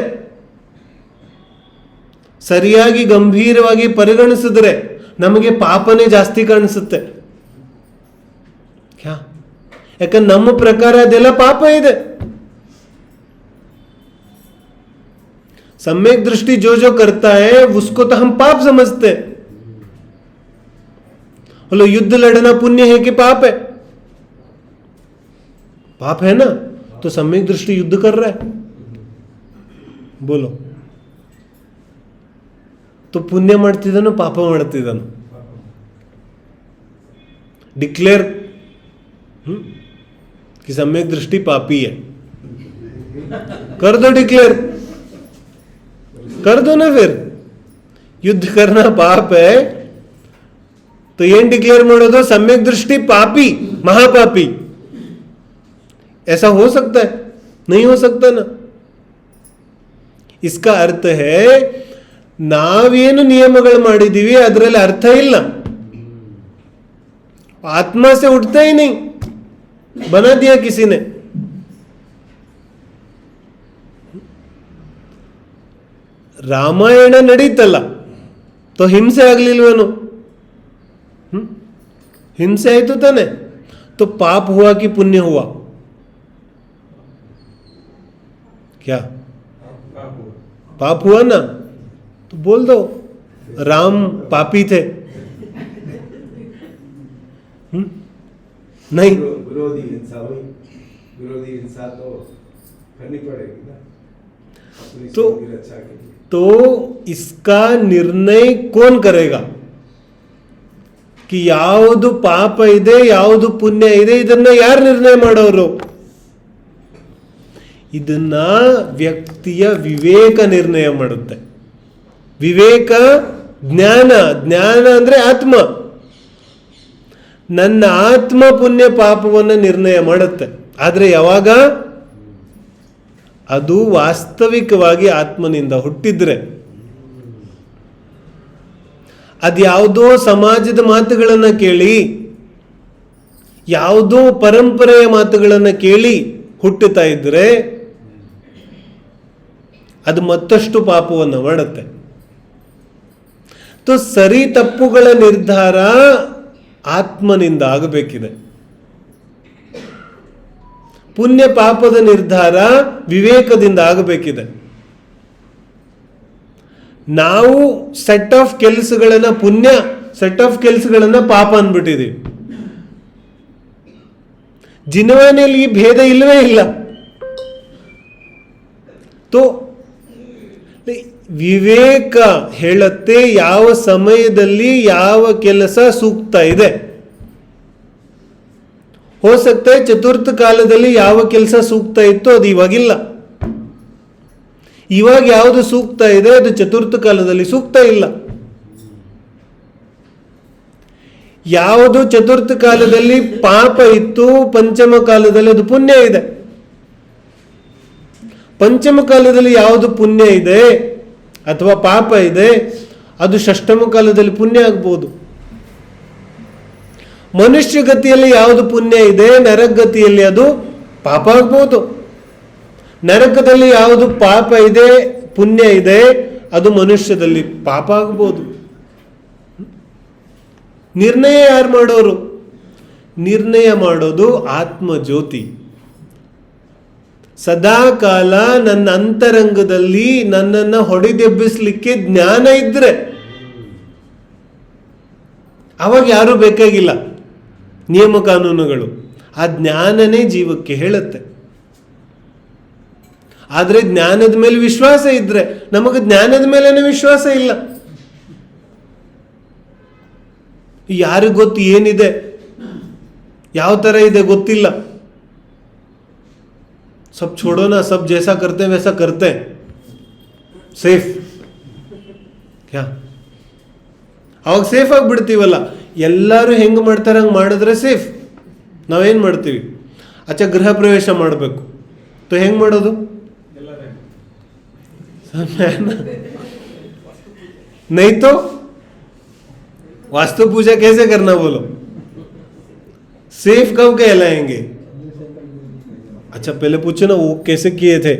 ಸರಿಯಾಗಿ ಗಂಭೀರವಾಗಿ ಪರಿಗಣಿಸಿದ್ರೆ ನಮಗೆ ಪಾಪನೇ ಜಾಸ್ತಿ ಕಾಣಿಸುತ್ತೆ. ಯಾಕಂದ್ರೆ ನಮ್ಮ ಪ್ರಕಾರ ಅದೆಲ್ಲ ಪಾಪ ಇದೆ. सम्यक दृष्टि जो करता है उसको तो हम पाप समझते हैं। बोलो युद्ध लड़ना पुण्य है कि पाप है? पाप है ना, तो सम्यक दृष्टि युद्ध कर रहा है। बोलो, तो पुण्य ಮಾಡ್ತಿದ್ದಾನೋ ಪಾಪ ಮಾಡ್ತಿದ್ದಾನೋ? डिक्लेयर कि सम्यक दृष्टि पापी है, कर दो डिक्लेयर, कर दो ना। फिर युद्ध करना पाप है तो ये डिक्लेयर ಮಾಡೋದು सम्यक दृष्टि पापी, महापापी। ऐसा हो सकता है? नहीं हो सकता ना। इसका अर्थ है ನಾವೇನು ನಿಯಮಗಳು ಮಾಡಿದೀವಿ ಅದರಲ್ಲಿ ಅರ್ಥ ಇಲ್ಲ, आत्मा से उठता ही नहीं, बना दिया किसी ने। ರಾಮಾಯಣ ನಡೀತಲ್ಲ तो ಹಿಂಸೆ ಆಗ್ಲಿಲ್ವೇನು? ಹಿಂಸೆ ಆಯ್ತು ತಾನೆ, तो पाप हुआ कि पुण्य हुआ? क्या पाप हुआ ना? तो बोल दो राम पापी थे। नहीं, विरोधी हिंसा हुई, विरोधी हिंसा तो करनी पड़ेगी ना अपनी तो रक्षा के लिए। तो इसका निर्णय कौन करेगा कि ಯಾವುದು ಪಾಪ ಇದೆ ಯಾವುದು ಪುಣ್ಯ ಇದೆ? ಇದನ್ನ ಯಾರು ನಿರ್ಣಯ ಮಾಡೋರು? ಇದನ್ನ ವ್ಯಕ್ತಿಯ ವಿವೇಕ ನಿರ್ಣಯ ಮಾಡುತ್ತೆ। ವಿವೇಕ ಜ್ಞಾನ, ಜ್ಞಾನ ಅಂದ್ರೆ ಆತ್ಮ, ನನ್ನ ಆತ್ಮ ಪುಣ್ಯ ಪಾಪವನ್ನು ನಿರ್ಣಯ ಮಾಡುತ್ತೆ। ಆದರೆ ಯಾವಾಗ ಅದು ವಾಸ್ತವಿಕವಾಗಿ ಆತ್ಮನಿಂದ ಹುಟ್ಟಿದ್ರೆ, ಅದ್ಯಾವುದೋ ಸಮಾಜದ ಮಾತುಗಳನ್ನು ಕೇಳಿ, ಯಾವುದೋ ಪರಂಪರೆಯ ಮಾತುಗಳನ್ನು ಕೇಳಿ ಹುಟ್ಟುತ್ತಾ ಇದ್ರೆ ಅದು ಮತ್ತಷ್ಟು ಪಾಪವನ್ನು ಮಾಡುತ್ತೆ। तो ಸರಿ ತಪ್ಪುಗಳ ನಿರ್ಧಾರ ಆತ್ಮನಿಂದ ಆಗಬೇಕಿದೆ, ಪುಣ್ಯ ಪಾಪದ ನಿರ್ಧಾರ ವಿವೇಕದಿಂದ ಆಗಬೇಕಿದೆ। ನಾವು ಸೆಟ್ ಆಫ್ ಕೆಲಸಗಳನ್ನ ಪುಣ್ಯ, ಸೆಟ್ ಆಫ್ ಕೆಲಸಗಳನ್ನ ಪಾಪ ಅಂದ್ಬಿಟ್ಟಿದೀವಿ। ಜಿನವಾಣಿಯಲ್ಲಿ ಈ ಭೇದ ಇಲ್ಲವೇ ಇಲ್ಲ। तो ವಿವೇಕ ಹೇಳುತ್ತೆ ಯಾವ ಸಮಯದಲ್ಲಿ ಯಾವ ಕೆಲಸ ಸೂಕ್ತ ಇದೆ। हो सकता है ಚತುರ್ಥ ಕಾಲದಲ್ಲಿ ಯಾವ ಕೆಲಸ ಸೂಕ್ತ ಇತ್ತು ಅದು ಇವಾಗಿಲ್ಲ, ಇವಾಗ ಯಾವುದು ಸೂಕ್ತ ಇದೆ ಅದು ಚತುರ್ಥ ಕಾಲದಲ್ಲಿ ಸೂಕ್ತ ಇಲ್ಲ। ಯಾವುದು ಚತುರ್ಥ ಕಾಲದಲ್ಲಿ ಪಾಪ ಇತ್ತು ಪಂಚಮ ಕಾಲದಲ್ಲಿ ಅದು ಪುಣ್ಯ ಇದೆ, ಪಂಚಮ ಕಾಲದಲ್ಲಿ ಯಾವುದು ಪುಣ್ಯ ಇದೆ ಅಥವಾ ಪಾಪ ಇದೆ ಅದು ಷಷ್ಠಮ ಕಾಲದಲ್ಲಿ ಪುಣ್ಯ ಆಗ್ಬೋದು। ಮನುಷ್ಯ ಗತಿಯಲ್ಲಿ ಯಾವುದು ಪುಣ್ಯ ಇದೆ ನರಗತಿಯಲ್ಲಿ ಅದು ಪಾಪ ಆಗ್ಬೋದು, ನರಕದಲ್ಲಿ ಯಾವುದು ಪಾಪ ಇದೆ ಪುಣ್ಯ ಇದೆ ಅದು ಮನುಷ್ಯದಲ್ಲಿ ಪಾಪ ಆಗ್ಬೋದು। ನಿರ್ಣಯ ಯಾರು ಮಾಡೋರು? ನಿರ್ಣಯ ಮಾಡೋದು ಆತ್ಮ ಜ್ಯೋತಿ। ಸದಾ ಕಾಲ ನನ್ನ ಅಂತರಂಗದಲ್ಲಿ ನನ್ನನ್ನು ಹೊಡೆದೆಬ್ಬಿಸ್ಲಿಕ್ಕೆ ಜ್ಞಾನ ಇದ್ರೆ ಅವಾಗ ಯಾರೂ ಬೇಕಾಗಿಲ್ಲ ನಿಯಮ ಕಾನೂನುಗಳು, ಆ ಜ್ಞಾನನೇ ಜೀವಕ್ಕೆ ಹೇಳುತ್ತೆ। ಆದ್ರೆ ಜ್ಞಾನದ ಮೇಲೆ ವಿಶ್ವಾಸ ಇದ್ರೆ, ನಮಗೆ ಜ್ಞಾನದ ಮೇಲೇನೆ ವಿಶ್ವಾಸ ಇಲ್ಲ। ಯಾರಿಗೂ ಗೊತ್ತು ಏನಿದೆ, ಯಾವ ತರ ಇದೆ ಗೊತ್ತಿಲ್ಲ। सब छोड़ो ना, सब जैसा करते हैं वैसा करते हैं, ಸೇಫ್ ಕ್ಯಾ ಅವಾಗ ಸೇಫ್ ಆಗಿಬಿಡ್ತೀವಲ್ಲ। ಎಲ್ಲರೂ ಹೆಂಗೆ ಮಾಡ್ತಾರೆ ಹಂಗೆ ಮಾಡಿದ್ರೆ ಸೇಫ್। ನಾವೇನು ಮಾಡ್ತೀವಿ, ಅಚ್ಚ ಗೃಹ ಪ್ರವೇಶ ಮಾಡಬೇಕು तो ಹೆಂಗೆ ಮಾಡೋದು? नहीं तो वास्तु पूजा कैसे करना बोलो? सेफ कब कहलाएंगे? अच्छा पहले पूछो ना वो कैसे किए थे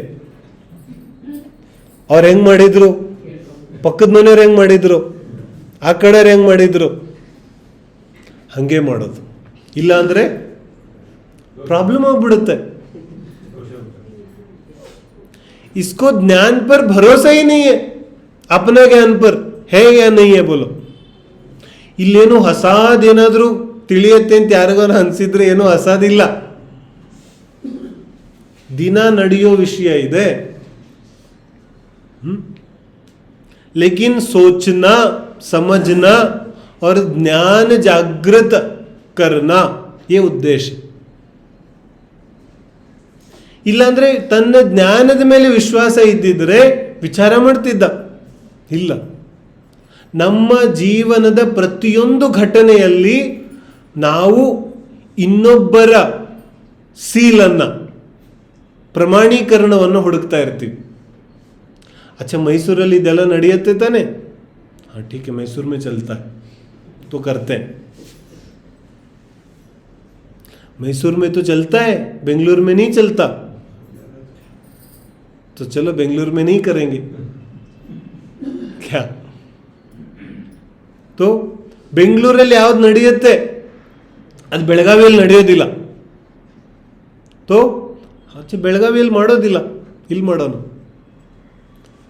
और ಹೆಂಗ್ ಮಾಡಿದ್ರು, ಪಕ್ಕದ ಮನೆಯವ್ರು ಹೆಂಗ್ ಮಾಡಿದ್ರು, ಆ ಕಡೆಯವ್ರು ಹೆಂಗ್ ಮಾಡಿದ್ರು, ಹಂಗೆ ಮಾಡೋದು। ಇಲ್ಲ ಅಂದ್ರೆ ಪ್ರಾಬ್ಲಮ್ ಆಗ್ಬಿಡುತ್ತೆ। इसको ज्ञान पर भरोसा ही नहीं है, अपना ज्ञान पर है या नहीं है बोलो. ಇಲ್ಲೇನು ಹೊಸಾದೇನಾದ್ರೂ ತಿಳಿಯತ್ತೆ ಅಂತ ಯಾರಿಗಾರ ಅನ್ಸಿದ್ರೆ ಏನೋ ಹೊಸದಿಲ್ಲ, ದಿನ ನಡೆಯೋ ವಿಷಯ ಇದೆ. लेकिन सोचना, समझना और ज्ञान जागृत करना ये उद्देश्य. ಇಲ್ಲಾಂದ್ರೆ ತನ್ನ ಜ್ಞಾನದ ಮೇಲೆ ವಿಶ್ವಾಸ ಇದ್ದಿದ್ರೆ ವಿಚಾರ ಮಾಡ್ತಿದ್ದ. ಇಲ್ಲ, ನಮ್ಮ ಜೀವನದ ಪ್ರತಿಯೊಂದು ಘಟನೆಯಲ್ಲಿ ನಾವು ಇನ್ನೊಬ್ಬರ ಸೀಲನ್ನು, ಪ್ರಮಾಣೀಕರಣವನ್ನು ಹುಡುಕ್ತಾ ಇರ್ತೀವಿ. अच्छा मैसूರಲ್ಲಿ ಇದೆಲ್ಲ ನಡೆಯುತ್ತೆ ತಾನೆ, हाँ ठीक है मैसूर में चलता है तो करते हैं. मैसूर में तो चलता है, बेंगलुरु में नहीं चलता, तो चलो बेंगलुरु में नहीं करेंगे क्या. तो ಬೆಂಗಳೂರಲ್ಲಿ ಯಾವ್ದು ನಡೆಯುತ್ತೆ ಅದು ಬೆಳಗಾವಿಯಲ್ಲಿ ನಡೆಯೋದಿಲ್ಲ. ತೋ ಆಚೆ ಬೆಳಗಾವಿಯಲ್ಲಿ ಮಾಡೋದಿಲ್ಲ, ಇಲ್ಲಿ ಮಾಡೋಣ.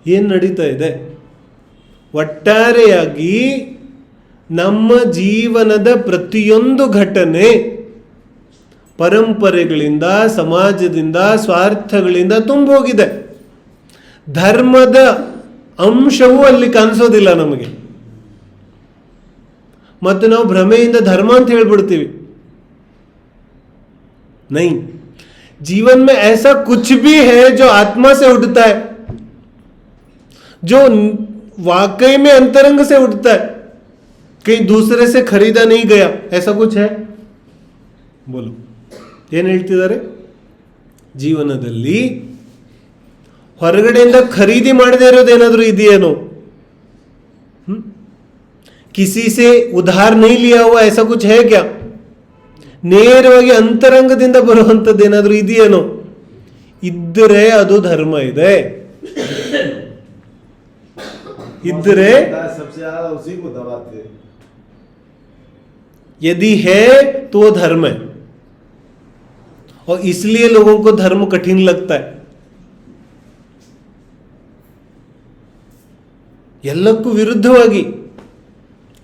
ಏನು ನಡೀತಾ ಇದೆ? ಒಟ್ಟಾರೆಯಾಗಿ ನಮ್ಮ ಜೀವನದ ಪ್ರತಿಯೊಂದು ಘಟನೆ ಪರಂಪರೆಗಳಿಂದ, ಸಮಾಜದಿಂದ, ಸ್ವಾರ್ಥಗಳಿಂದ ತುಂಬೋಗಿದೆ. ಧರ್ಮದ ಅಂಶವೂ ಅಲ್ಲಿ ಕಾಣಿಸೋದಿಲ್ಲ ನಮಗೆ. ಮತ್ತು ನಾವು ಭ್ರಮೆಯಿಂದ ಧರ್ಮ ಅಂತ ಹೇಳ್ಬಿಡ್ತೀವಿ. नहीं, जीवन में ऐसा कुछ भी है जो आत्मा से उठता है, जो वाकई में अंतरंग से उठता है, कहीं दूसरे से खरीदा नहीं गया. ऐसा कुछ है? बोलो, ಏನು ಹೇಳ್ತಿದ್ದಾರೆ? ಜೀವನದಲ್ಲಿ ಹೊರಗಡೆಯಿಂದ ಖರೀದಿ ಮಾಡದೇ ಇರೋದೇನಾದರೂ ಇದೆಯೇನೋ? किसी से उधार नहीं लिया हुआ ऐसा कुछ है क्या? ನೇರವಾಗಿ ಅಂತರಂಗದಿಂದ ಬರುವಂಥದ್ದೇನಾದರೂ ಇದೆಯೇನೋ? ಇದ್ದರೆ ಅದು ಧರ್ಮ ಇದೆ. इधरे सबसे ज्यादा उसी को दबाते हैं. यदि है तो वो धर्म है, और इसलिए लोगों को धर्म कठिन लगता है. ಎಲ್ಲಕ್ಕೂ ವಿರುದ್ಧವಾಗಿ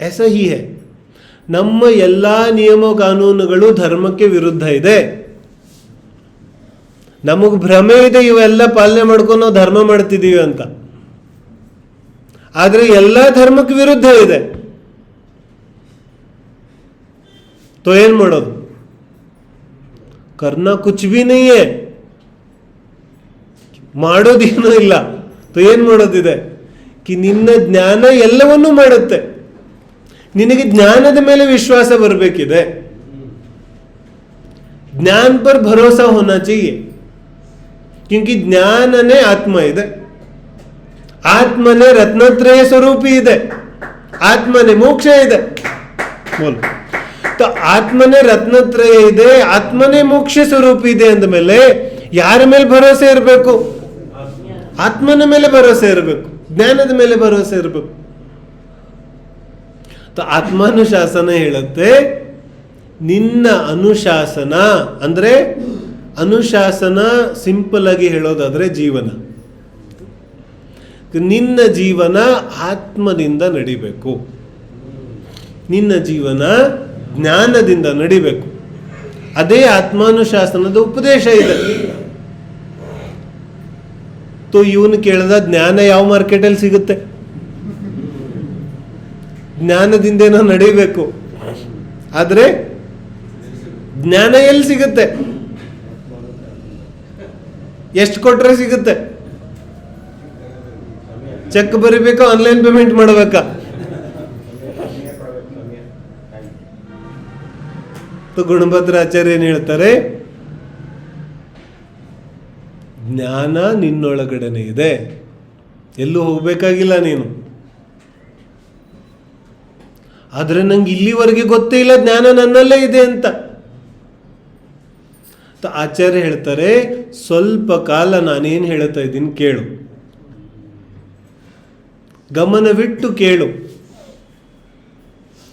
ऐसा ही है. ನಮ್ಮ ಎಲ್ಲ ನಿಯಮ ಕಾನೂನುಗಳು ಧರ್ಮಕ್ಕೆ ವಿರುದ್ಧ ಇದೆ. ನಮಗೆ ಭ್ರಮೆ ಇದೆ ಇವೆಲ್ಲ ಪಾಲನೆ ಮಾಡ್ಕೊಂಡು ನಾವು ಧರ್ಮ ಮಾಡ್ತಿದ್ದೀವಿ ಅಂತ. ಆದರೆ ಎಲ್ಲ ಧರ್ಮಕ್ಕೆ ವಿರುದ್ಧ ಇದೆ. तो ಏನು ಮಾಡೋದು? करना कुछ भी नहीं है, ಮಾಡೋದೇನೂ ಇಲ್ಲ. तो ಏನು ಮಾಡೋದಿದೆ? कि ನಿನ್ನ ಜ್ಞಾನ ಎಲ್ಲವನ್ನೂ ಮಾಡುತ್ತೆ. ನಿನಗೆ ಜ್ಞಾನದ ಮೇಲೆ ವಿಶ್ವಾಸ ಬರಬೇಕಿದೆ. ज्ञान पर भरोसा होना चाहिए, क्योंकि ज्ञानನೇ ಆತ್ಮ ಇದೆ. ಆತ್ಮನೇ ರತ್ನತ್ರಯ ಸ್ವರೂಪಿ ಇದೆ. ಆತ್ಮನೇ ಮೋಕ್ಷ ಇದೆ. ಬೋಲು. तो ಆತ್ಮನೇ ರತ್ನತ್ರಯ ಇದೆ, ಆತ್ಮನೇ ಮೋಕ್ಷ ಸ್ವರೂಪಿ ಇದೆ ಅಂದಮೇಲೆ ಯಾರ ಮೇಲೆ ಭರೋಸೆ ಇರಬೇಕು? ಆತ್ಮನ ಮೇಲೆ ಭರೋಸೆ ಇರಬೇಕು, ಜ್ಞಾನದ ಮೇಲೆ ಭರೋಸೆ ಇರಬೇಕು. तो ಆತ್ಮಾನುಶಾಸನ ಹೇಳುತ್ತೆ, ನಿನ್ನ ಅನುಶಾಸನ ಅಂದ್ರೆ, ಅನುಶಾಸನ ಸಿಂಪಲ್ ಆಗಿ ಹೇಳೋದಾದ್ರೆ ಜೀವನ. ನಿನ್ನ ಜೀವನ ಆತ್ಮದಿಂದ ನಡಿಬೇಕು, ನಿನ್ನ ಜೀವನ ಜ್ಞಾನದಿಂದ ನಡಿಬೇಕು. ಅದೇ ಆತ್ಮಾನುಶಾಸನದ ಉಪದೇಶ ಇದೆ. तो ಇವನು ಕೇಳಿದ ಜ್ಞಾನ ಯಾವ ಮಾರ್ಕೆಟಲ್ಲಿ ಸಿಗುತ್ತೆ? ಜ್ಞಾನದಿಂದೇನೋ ನಡಿಬೇಕು, ಆದ್ರೆ ಜ್ಞಾನ ಎಲ್ಲಿ ಸಿಗುತ್ತೆ? ಎಷ್ಟು ಕೊಟ್ರೆ ಸಿಗುತ್ತೆ? ಚೆಕ್ ಬರಿಬೇಕಾ, ಆನ್ಲೈನ್ ಪೇಮೆಂಟ್ ಮಾಡಬೇಕಾ? ಗುಣಭದ್ರಾಚಾರ್ಯ ಏನು ಹೇಳ್ತಾರೆ? ಜ್ಞಾನ ನಿನ್ನೊಳಗಡೆನೆ ಇದೆ, ಎಲ್ಲೂ ಹೋಗ್ಬೇಕಾಗಿಲ್ಲ ನೀನು. ಆದ್ರೆ ನಂಗೆ ಇಲ್ಲಿವರೆಗೆ ಗೊತ್ತೇ ಇಲ್ಲ ಜ್ಞಾನ ನನ್ನಲ್ಲೇ ಇದೆ ಅಂತ. ಆಚಾರ್ಯ ಹೇಳ್ತಾರೆ, ಸ್ವಲ್ಪ ಕಾಲ ನಾನೇನು ಹೇಳ್ತಾ ಇದ್ದೀನಿ ಕೇಳು, ಗಮನವಿಟ್ಟು ಕೇಳು.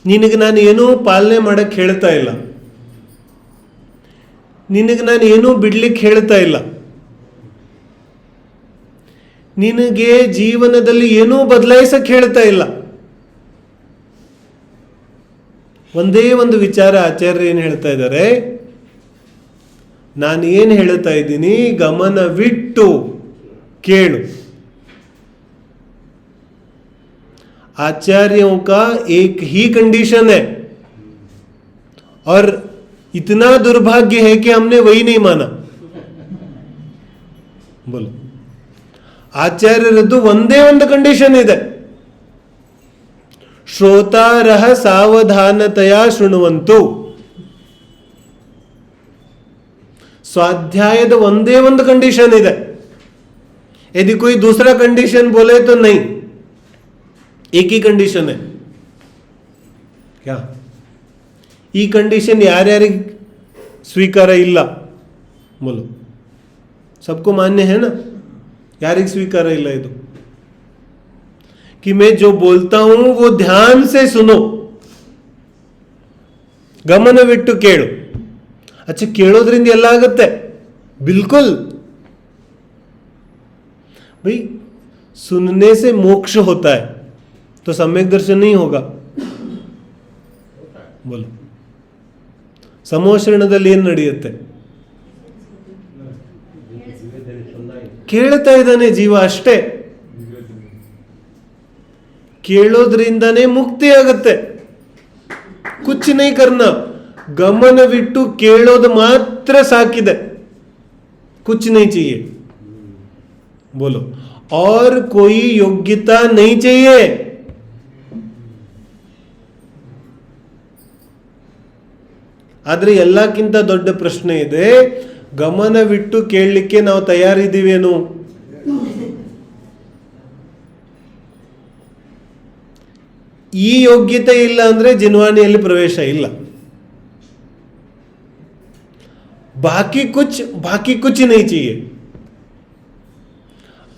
ನಿನಗೆ ನಾನು ಏನೂ ಪಾಲನೆ ಮಾಡಕ್ಕೆ ಹೇಳ್ತಾ ಇಲ್ಲ, ನಿನಗೆ ನಾನು ಏನೂ ಬಿಡ್ಲಿಕ್ಕೆ ಹೇಳ್ತಾ ಇಲ್ಲ. ನಿನಗೆ ಜೀವನದಲ್ಲಿ ಏನೂ ಬದಲಾಯಿಸಕ್ಕೆ ಹೇಳ್ತಾ ಇಲ್ಲ. ಒಂದೇ ಒಂದು ವಿಚಾರ ಆಚಾರ್ಯ ಏನು ಹೇಳ್ತಾ ಇದ್ದಾರೆ, ನಾನು ಏನು ಹೇಳ್ತಾ ಇದ್ದೀನಿ ಗಮನವಿಟ್ಟು ಕೇಳು. आचार्यों का एक ही कंडीशन है और इतना दुर्भाग्य है कि हमने वही नहीं माना. बोलो, ಆಚಾರ್ಯರದ್ದು ಒಂದೇ ಒಂದು ಕಂಡೀಷನ್ ಇದೆ, ಶ್ರೋತಾರಃ ಸಾವಧಾನತೆಯ ಶೃಣುವಂತು. स्वाध्यायದ ಒಂದೇ ಒಂದು ಕಂಡೀಷನ್ ಇದೆ. यदि कोई दूसरा कंडीशन बोले तो नहीं, एक ही कंडीशन है. क्या ಈ ಕಂಡೀಷನ್ ಯಾರ್ಯಾರಿಗೆ ಸ್ವೀಕಾರ ಇಲ್ಲ? बोलो, सबको मान्य है ना? ಯಾರಿಗೆ ಸ್ವೀಕಾರ ಇಲ್ಲ ಇದು? कि मैं जो बोलता हूं वो ध्यान से सुनो, ಗಮನವಿಟ್ಟು ಕೇಳು. अच्छा, ಕೇಳೋದ್ರಿಂದ ಎಲ್ಲ ಆಗುತ್ತೆ? बिल्कुल भाई, सुनने से मोक्ष होता है तो सम्यक दर्शन नहीं होगा. बोलो, ಸಮೋಷಣದಲ್ಲಿ ಏನು ನಡೆಯುತ್ತೆ? ಕೇಳ್ತಾ ಇದ್ದಾನೆ ಜೀವ ಅಷ್ಟೇ. ಕೇಳೋದ್ರಿಂದನೇ ಮುಕ್ತಿ ಆಗುತ್ತೆ. ಕುಚ್ ನೈ ಕರ್ನಾ, ಗಮನವಿಟ್ಟು ಕೇಳೋದು ಮಾತ್ರ ಸಾಕಿದೆ. ಕುಚ್ ನೈ चाहिए. बोलो, और कोई योग्यता नहीं चाहिए. ಆದ್ರೆ ಎಲ್ಲಕ್ಕಿಂತ ದೊಡ್ಡ ಪ್ರಶ್ನೆ ಇದೆ, ಗಮನವಿಟ್ಟು ಕೇಳಲಿಕ್ಕೆ ನಾವು ತಯಾರಿದ್ದೀವೇನು? ಈ ಯೋಗ್ಯತೆ ಇಲ್ಲ ಅಂದ್ರೆ ಜಿನ್ವಾಣಿಯಲ್ಲಿ ಪ್ರವೇಶ ಇಲ್ಲ. ಬಾಕಿ ಕುಚ್ ನೈ चाहिए.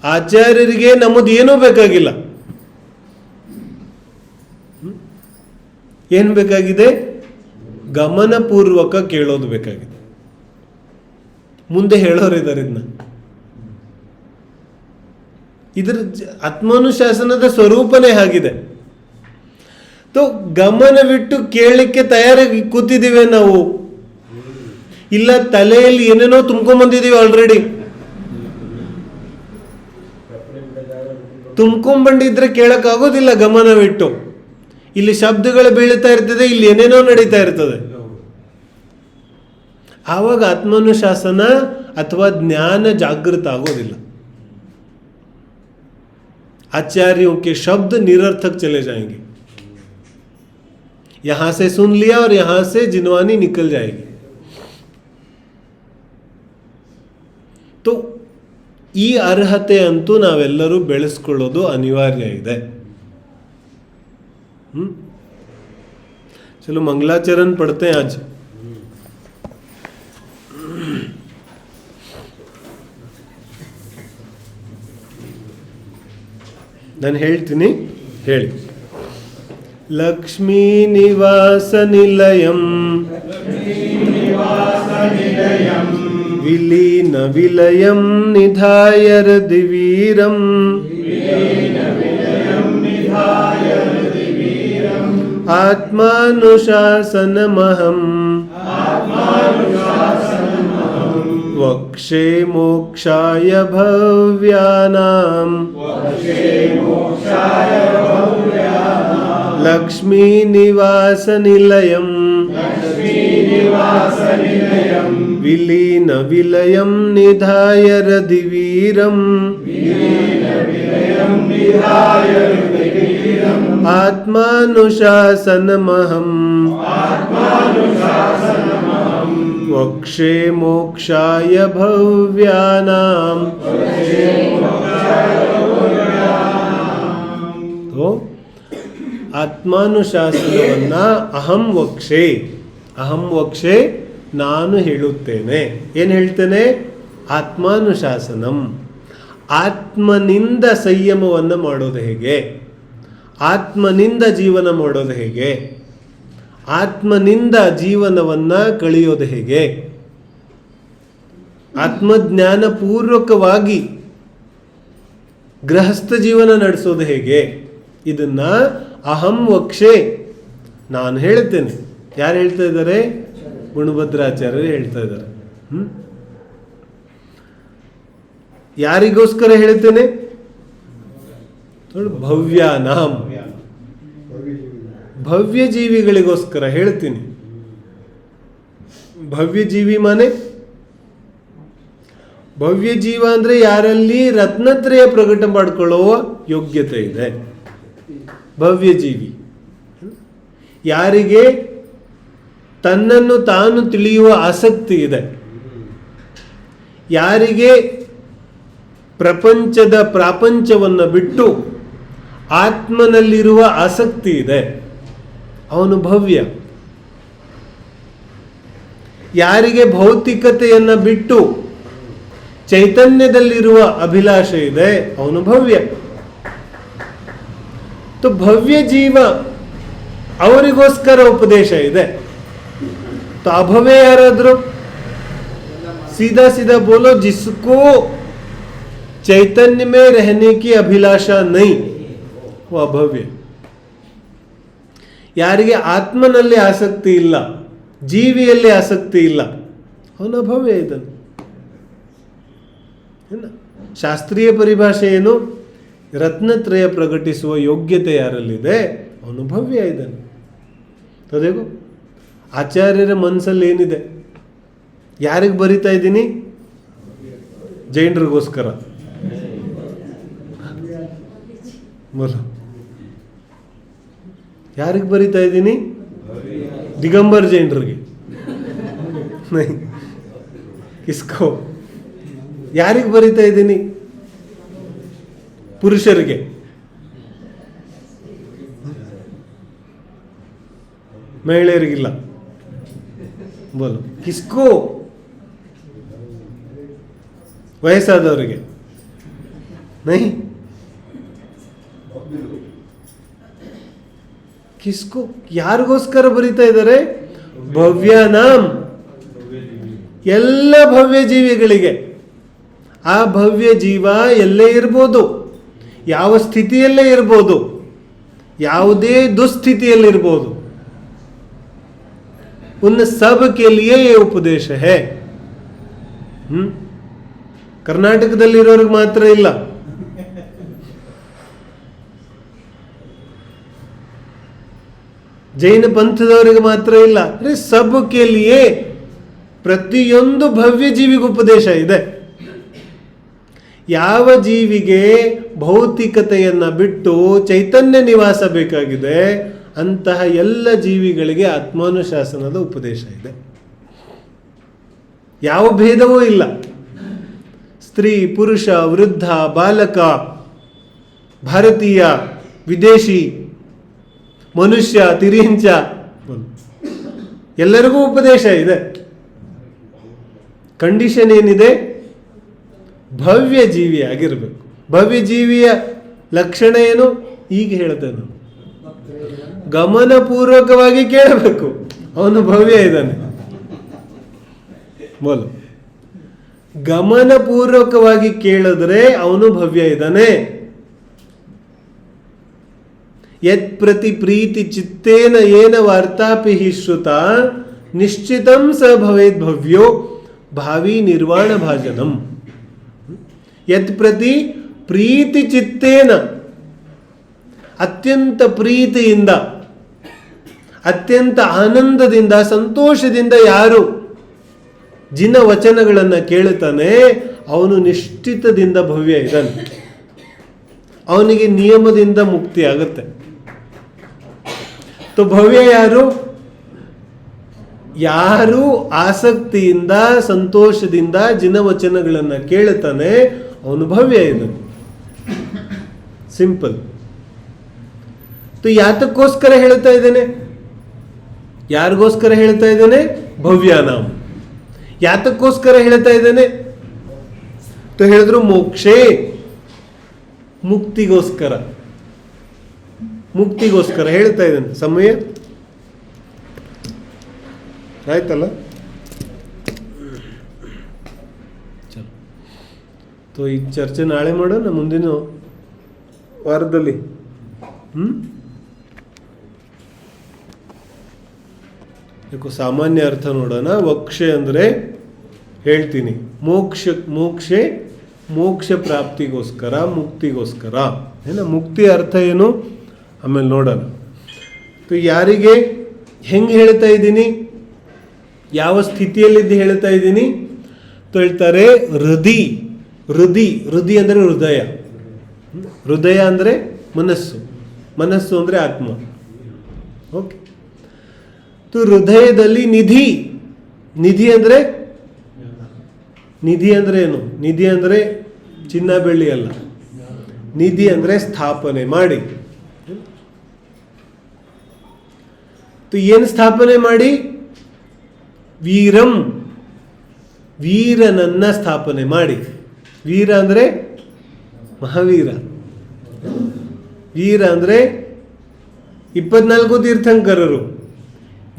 ಆಚಾರ್ಯರಿಗೆ ನಮ್ಮದು ಏನೂ ಬೇಕಾಗಿಲ್ಲ. ಏನು ಬೇಕಾಗಿದೆ? ಗಮನಪೂರ್ವಕ ಕೇಳೋದು ಬೇಕಾಗಿದೆ. ಮುಂದೆ ಹೇಳೋರಿದ್ದಾರೆ ಇದನ್ನ. ಇದರ ಆತ್ಮಾನುಶಾಸನದ ಸ್ವರೂಪನೇ ಆಗಿದೆ. तो ಗಮನವಿಟ್ಟು ಕೇಳಲಿಕ್ಕೆ ತಯಾರಾಗಿ ಕೂತಿದ್ದೀವಿ ನಾವು, ಇಲ್ಲ ತಲೆಯಲ್ಲಿ ಏನೇನೋ ತುಂಬ್ಕೊಂಡ್ಬಂದಿದ್ದೀವಿ ಆಲ್ರೆಡಿ. ತುಂಬ್ಕೊಂಡ್ಬಂದಿದ್ರೆ ಕೇಳಕ್ ಆಗೋದಿಲ್ಲ ಗಮನವಿಟ್ಟು. ಇಲ್ಲಿ ಶಬ್ದಗಳು ಬೀಳ್ತಾ ಇರ್ತದೆ, ಇಲ್ಲಿ ಏನೇನೋ ನಡೀತಾ ಇರ್ತದೆ. ಆವಾಗ ಆತ್ಮಾನುಶಾಸನ ಅಥವಾ ಜ್ಞಾನ ಜಾಗೃತ ಆಗೋದಿಲ್ಲ. आचार्यों के शब्द निरर्थक चले जाएंगे. यहां से सुन लिया और यहां से जिनवानी निकल जाएगी. तो ಈ ಅರ್ಹತೆ ಅಂತೂ ನಾವೆಲ್ಲರೂ ಬೆಳೆಸ್ಕೊಳ್ಳೋದು ಅನಿವಾರ್ಯ ಇದೆ. चलो मंगलाचरण पढ़ते हैं आज. ನಾನು ಹೇಳ್ತೀನಿ, ಹೇಳಿ. ಲಕ್ಷ್ಮೀ ನಿವಾಸ ನಿಲಯಂ ವಿಲೀನ ವಿಲಯಂ ನಿಧಾಯ ಹೃದಿವೀರಂ ಆತ್ಮಾನುಶಾಸನಮಹಂ ವಕ್ಷೇ ಮೋಕ್ಷಾಯ ಭವ್ಯಾನಾಂ ಲಕ್ಷ್ಮೀ ನಿವಾಸ ನಿಲಯಂ ವಿಲೀನ ವಿಲಯಂ ನಿಧಾಯ ಹೃದಿವೀರಂ ಆತ್ಮಾನುಶಾಸನಮಹಂ ವಕ್ಷೇ ಮೋಕ್ಷಾಯ ಭವ್ಯಾನಾಂ. ಆತ್ಮಾನುಶಾಸನವನ್ನ ಅಹಂ ವಕ್ಷೆ ನಾನು ಹೇಳುತ್ತೇನೆ. ಏನು ಹೇಳ್ತೇನೆ? ಆತ್ಮಾನುಶಾಸನಂ. ಆತ್ಮನಿಂದ ಸಂಯಮವನ್ನು ಮಾಡೋದು ಹೇಗೆ? ಆತ್ಮನಿಂದ ಜೀವನ ಮಾಡೋದು ಹೇಗೆ? ಆತ್ಮನಿಂದ ಜೀವನವನ್ನು ಕಳೆಯೋದು ಹೇಗೆ? ಆತ್ಮಜ್ಞಾನ ಪೂರ್ವಕವಾಗಿ ಗೃಹಸ್ಥ ಜೀವನ ನಡೆಸೋದು ಹೇಗೆ, ಇದನ್ನ ಅಹಂ ವಕ್ಷೆ, ನಾನು ಹೇಳ್ತೇನೆ. ಯಾರು ಹೇಳ್ತಾ ಇದ್ದಾರೆ? ಗುಣಭದ್ರಾಚಾರ್ಯರು ಹೇಳ್ತಾ ಇದ್ದಾರೆ. ಯಾರಿಗೋಸ್ಕರ ಹೇಳ್ತೇನೆ? ಭವ್ಯಾನಾಂ, ಭವ್ಯ ಜೀವಿಗಳಿಗೋಸ್ಕರ ಹೇಳ್ತೀನಿ. ಭವ್ಯ ಜೀವಿ ಮಾನೆ ಭವ್ಯ ಜೀವ ಅಂದ್ರೆ ಯಾರಲ್ಲಿ ರತ್ನತ್ರಯ ಪ್ರಕಟ ಮಾಡಿಕೊಳ್ಳುವ ಯೋಗ್ಯತೆ ಇದೆ. ಭವ್ಯ ಜೀವಿ ಯಾರಿಗೆ ತನ್ನನ್ನು ತಾನು ತಿಳಿಯುವ ಆಸಕ್ತಿ ಇದೆ, ಯಾರಿಗೆ ಪ್ರಾಪಂಚವನ್ನು ಬಿಟ್ಟು ಆತ್ಮನಲ್ಲಿರುವ ಆಸಕ್ತಿ ಇದೆ, ಅವನು ಭವ್ಯ. ಯಾರಿಗೆ ಭೌತಿಕತೆಯನ್ನ ಬಿಟ್ಟು ಚೈತನ್ಯದಲ್ಲಿರುವ ಅಭಿಲಾಷೆ ಇದೆ, ಅವನು ಭವ್ಯ. ಭವ್ಯ ಜೀವ ಅವರಿಗೋಸ್ಕರ ಉಪದೇಶ ಇದೆ. ಅಭವ್ಯ ಯಾರಾದ್ರು? सीधा सीधा बोलो, जिसको चैतन्य में रहने की अभिलाषा नहीं, वो अभव्य. ಯಾರಿಗೆ ಆತ್ಮನಲ್ಲಿ ಆಸಕ್ತಿ ಇಲ್ಲ, ಜೀವಿಯಲ್ಲಿ ಆಸಕ್ತಿ ಇಲ್ಲ, ಅವನು ಅಭವ್ಯ. ಇದನ್ನು ಶಾಸ್ತ್ರೀಯ ಪರಿಭಾಷೆ ಏನು? ರತ್ನತ್ರಯ ಪ್ರಕಟಿಸುವ ಯೋಗ್ಯತೆ ಯಾರಲ್ಲಿದೆ, ಅವನು ಭವ್ಯ. ಇದನ್ನು ತದೇಗೋ ಆಚಾರ್ಯರ ಮನಸ್ಸಲ್ಲಿ ಏನಿದೆ? ಯಾರಿಗೆ ಬರಿತಾ ಇದ್ದೀನಿ? ಜೈನರಿಗೋಸ್ಕರ. ಯಾರಿಗೆ ಬರಿತಾ ಇದ್ದೀನಿ? ದಿಗಂಬರ್ ಜೈನರಿಗೆ. ಕಿಸ್ಕೋ ಯಾರಿಗೆ ಬರಿತಾ ಇದ್ದೀನಿ? ಪುರುಷರಿಗೆ. ಮಹಿಳೆಯರಿಗಿಲ್ಲ. ಬೋಲು ಕಿಸ್ಕೋ? ವಯಸ್ಸಾದವರಿಗೆ. ನೈ ಕಿಸ್ಕೋ? ಯಾರಿಗೋಸ್ಕರ ಬರೀತಾ ಇದ್ದಾರೆ? ಭವ್ಯಾನಾಂ, ಎಲ್ಲ ಭವ್ಯ ಜೀವಿಗಳಿಗೆ. ಆ ಭವ್ಯ ಜೀವ ಎಲ್ಲೇ ಇರ್ಬೋದು, ಯಾವ ಸ್ಥಿತಿಯಲ್ಲೇ ಇರ್ಬೋದು, ಯಾವುದೇ ದುಸ್ಥಿತಿಯಲ್ಲಿರ್ಬೋದು, उन सब के लिए ये उपदेश है. ಕರ್ನಾಟಕದಲ್ಲಿರೋರಿಗೆ ಮಾತ್ರ ಇಲ್ಲ, ಜೈನ ಪಂಥದವರಿಗೆ ಮಾತ್ರ ಇಲ್ಲ. ಸಬ್ ಕೆ ಲಿಯೇ, ಪ್ರತಿಯೊಂದು ಭವ್ಯ ಜೀವಿಗೂ ಉಪದೇಶ ಇದೆ. ಯಾವ ಜೀವಿಗೆ ಭೌತಿಕತೆಯನ್ನ ಬಿಟ್ಟು ಚೈತನ್ಯ ನಿವಾಸ ಬೇಕಾಗಿದೆ, ಅಂತಹ ಎಲ್ಲ ಜೀವಿಗಳಿಗೆ ಆತ್ಮಾನುಶಾಸನದ ಉಪದೇಶ ಇದೆ. ಯಾವ ಭೇದವೂ ಇಲ್ಲ. ಸ್ತ್ರೀ, ಪುರುಷ, ವೃದ್ಧ, ಬಾಲಕ, ಭಾರತೀಯ, ವಿದೇಶಿ, ಮನುಷ್ಯ, ತಿರಿಂಚ, ಎಲ್ಲರಿಗೂ ಉಪದೇಶ ಇದೆ. ಕಂಡೀಷನ್ ಏನಿದೆ? ಭವ್ಯ ಜೀವಿ ಆಗಿರಬೇಕು. ಭವ್ಯ ಜೀವಿಯ ಲಕ್ಷಣ ಏನು? ಈಗ ಹೇಳ್ತೇನೆ. ಗಮನಪೂರ್ವಕವಾಗಿ ಕೇಳಬೇಕು, ಅವನು ಭವ್ಯ ಇದ್ದಾನೆ. ಬೋಲು, ಗಮನಪೂರ್ವಕವಾಗಿ ಕೇಳಿದ್ರೆ ಅವನು ಭವ್ಯ ಇದ್ದಾನೆ. ಯತ್ ಪ್ರತಿ ಪ್ರೀತಿ ಚಿತ್ತೇನ ಏನ ವಾರ್ತಾಪಿ ಹಿ ಶ್ರುತ ನಿಶ್ಚಿತಂ ಸ ಭವೇದ್ ಭವ್ಯೋ ಭಾವಿ ನಿರ್ವಾಣ ಭಾಜನಂ. ಯತ್ ಪ್ರತಿ ಪ್ರೀತಿ ಚಿತ್ತೇನ, ಅತ್ಯಂತ ಪ್ರೀತಿಯಿಂದ, ಅತ್ಯಂತ ಆನಂದದಿಂದ, ಸಂತೋಷದಿಂದ ಯಾರು ಜಿನ ವಚನಗಳನ್ನು ಕೇಳುತ್ತಾನೆ, ಅವನು ನಿಶ್ಚಿತದಿಂದ ಭವ್ಯ ಇದ್ದಾನೆ. ಅವನಿಗೆ ನಿಯಮದಿಂದ ಮುಕ್ತಿ ಆಗುತ್ತೆ. ಭವ್ಯ ಯಾರು? ಯಾರು ಆಸಕ್ತಿಯಿಂದ, ಸಂತೋಷದಿಂದ ಜಿನವಚನಗಳನ್ನು ಕೇಳುತ್ತಾನೆ, ಅವನು ಭವ್ಯ ಇದ್ದಾನೆ. ಸಿಂಪಲ್. ಯಾತಕ್ಕೋಸ್ಕರ ಹೇಳ್ತಾ ಇದ್ದೇನೆ? ಯಾರಿಗೋಸ್ಕರ ಹೇಳ್ತಾ ಇದ್ದೇನೆ? ಭವ್ಯಾನಾಂ. ಯಾತಕ್ಕೋಸ್ಕರ ಹೇಳ್ತಾ ಇದ್ದೇನೆ? ಹೇಳಿದ್ರು ಮೋಕ್ಷೇ, ಮುಕ್ತಿಗೋಸ್ಕರ. ಮುಕ್ತಿಗೋಸ್ಕರ ಹೇಳ್ತಾ ಇದ್ದೇನೆ. ಸಮಯ ಆಯ್ತಲ್ಲ? ಈ ಚರ್ಚೆ ನಾಳೆ ಮಾಡೋಣ. ಮುಂದಿನ ವಾರದಲ್ಲಿ ಯಾಕೋ ಸಾಮಾನ್ಯ ಅರ್ಥ ನೋಡೋಣ. ವಕ್ಷೆ ಅಂದರೆ ಹೇಳ್ತೀನಿ, ಮೋಕ್ಷ ಪ್ರಾಪ್ತಿಗೋಸ್ಕರ, ಮುಕ್ತಿಗೋಸ್ಕರ. ಏನ ಮುಕ್ತಿ ಅರ್ಥ ಏನು ಆಮೇಲೆ ನೋಡೋಣ. ಯಾರಿಗೆ ಹೆಂಗೆ ಹೇಳ್ತಾ ಇದ್ದೀನಿ, ಯಾವ ಸ್ಥಿತಿಯಲ್ಲಿದ್ದು ಹೇಳ್ತಾ ಇದ್ದೀನಿ ಹೇಳ್ತಾರೆ. ಹೃದಯ ಅಂದರೆ ಹೃದಯ, ಹೃದಯ ಅಂದರೆ ಮನಸ್ಸು ಅಂದರೆ ಆತ್ಮ. ಓಕೆ. ಹೃದಯದಲ್ಲಿ ನಿಧಿ ಅಂದರೆ ಏನು? ನಿಧಿ ಅಂದರೆ ಚಿನ್ನ ಬೆಳ್ಳಿ ಅಲ್ಲ. ನಿಧಿ ಅಂದರೆ ಸ್ಥಾಪನೆ ಮಾಡಿ. ಏನು ಸ್ಥಾಪನೆ ಮಾಡಿ? ವೀರನನ್ನ ಸ್ಥಾಪನೆ ಮಾಡಿ. ವೀರ ಅಂದರೆ ಮಹಾವೀರ. ವೀರ ಅಂದರೆ 24 ತೀರ್ಥಂಕರರು.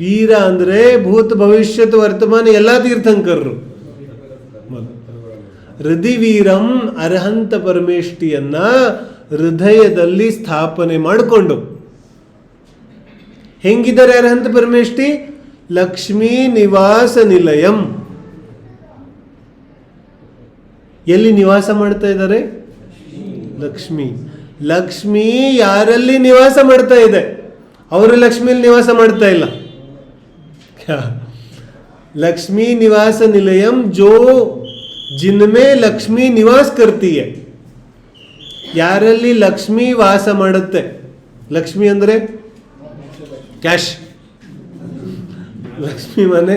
ವೀರ ಅಂದರೆ ಭೂತ ಭವಿಷ್ಯತ್ ವರ್ತಮಾನ ಎಲ್ಲ ತೀರ್ಥಂಕರರು. ಹೃದಯವೀರಂ ಅರ್ಹಂತ ಪರಮೇಷ್ಠಿಯನ್ನ ಹೃದಯದಲ್ಲಿ ಸ್ಥಾಪನೆ ಮಾಡಿಕೊಂಡು. ಹೆಂಗಿದ್ದಾರೆ ಅರ್ಹಂತ ಪರಮೇಷ್ಠಿ? ಲಕ್ಷ್ಮೀ ನಿವಾಸ ನಿಲಯಂ. ಎಲ್ಲಿ ನಿವಾಸ ಮಾಡ್ತಾ ಇದ್ದಾರೆ? ಲಕ್ಷ್ಮೀ ಯಾರಲ್ಲಿ ನಿವಾಸ ಮಾಡ್ತಾ ಇದೆ? ಅವರು ಲಕ್ಷ್ಮಿಯಲ್ಲಿ ನಿವಾಸ ಮಾಡ್ತಾ ಇಲ್ಲ. लक्ष्मी निवास निलयम जो जिनमें लक्ष्मी निवास करती है. ಯಾರಲ್ಲಿ ಲಕ್ಷ್ಮಿ ವಾಸ ಮಾಡುತ್ತೆ. ಲಕ್ಷ್ಮಿ ಅಂದರೆ ಕ್ಯಾಶ್. ಲಕ್ಷ್ಮಿ ಮನೆ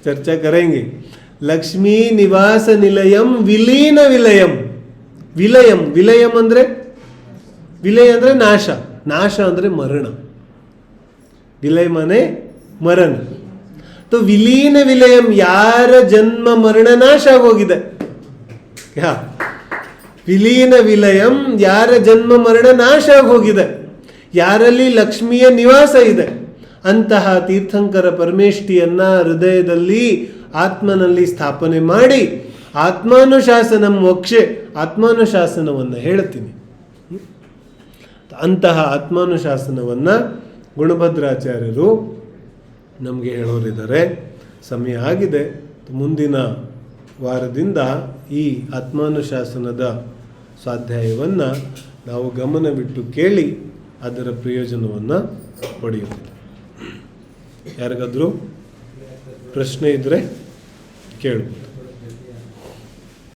ಚರ್ಚಾ ಕರೆಂಗೆ. ಲಕ್ಷ್ಮೀ ನಿವಾಸ ನಿಲಯಂ ವಿಲೀನ ವಿಲಯಂ. ವಿಲಯಂ ಅಂದರೆ ವಿಲಯ ಅಂದರೆ ನಾಶ ಅಂದರೆ ಮರಣ. ವಿಲಯ ಮನೆ ಮರಣ. ವಿಲೀನ ವಿಲಯಂ, ಯಾರ ಜನ್ಮ ಮರಣ ನಾಶ ಆಗೋಗಿದೆ. ವಿಲೀನ ವಿಲಯಂ, ಯಾರ ಜನ್ಮ ಮರಣ ನಾಶ ಆಗೋಗಿದೆ, ಯಾರಲ್ಲಿ ಲಕ್ಷ್ಮಿಯ ನಿವಾಸ ಇದೆ, ಅಂತಹ ತೀರ್ಥಂಕರ ಪರಮೇಷ್ಠಿಯನ್ನ ಹೃದಯದಲ್ಲಿ ಆತ್ಮನಲ್ಲಿ ಸ್ಥಾಪನೆ ಮಾಡಿ ಆತ್ಮಾನುಶಾಸನ ಮೋಕ್ಷೆ, ಆತ್ಮಾನುಶಾಸನವನ್ನು ಹೇಳ್ತೀನಿ. ಅಂತಹ ಆತ್ಮಾನುಶಾಸನವನ್ನು ಗುಣಭದ್ರಾಚಾರ್ಯರು ನಮಗೆ ಹೇಳೋರಿದ್ದಾರೆ. ಸಮಯ ಆಗಿದೆ. ಮುಂದಿನ ವಾರದಿಂದ ಈ ಆತ್ಮಾನುಶಾಸನದ ಸ್ವಾಧ್ಯಾಯವನ್ನು ನಾವು ಗಮನವಿಟ್ಟು ಕೇಳಿ ಅದರ ಪ್ರಯೋಜನವನ್ನು ಪಡೆಯುತ್ತೇವೆ. ಯಾರಿಗಾದರೂ ಪ್ರಶ್ನೆ ಇದ್ದರೆ ಕೇಳ್ಬೋದು.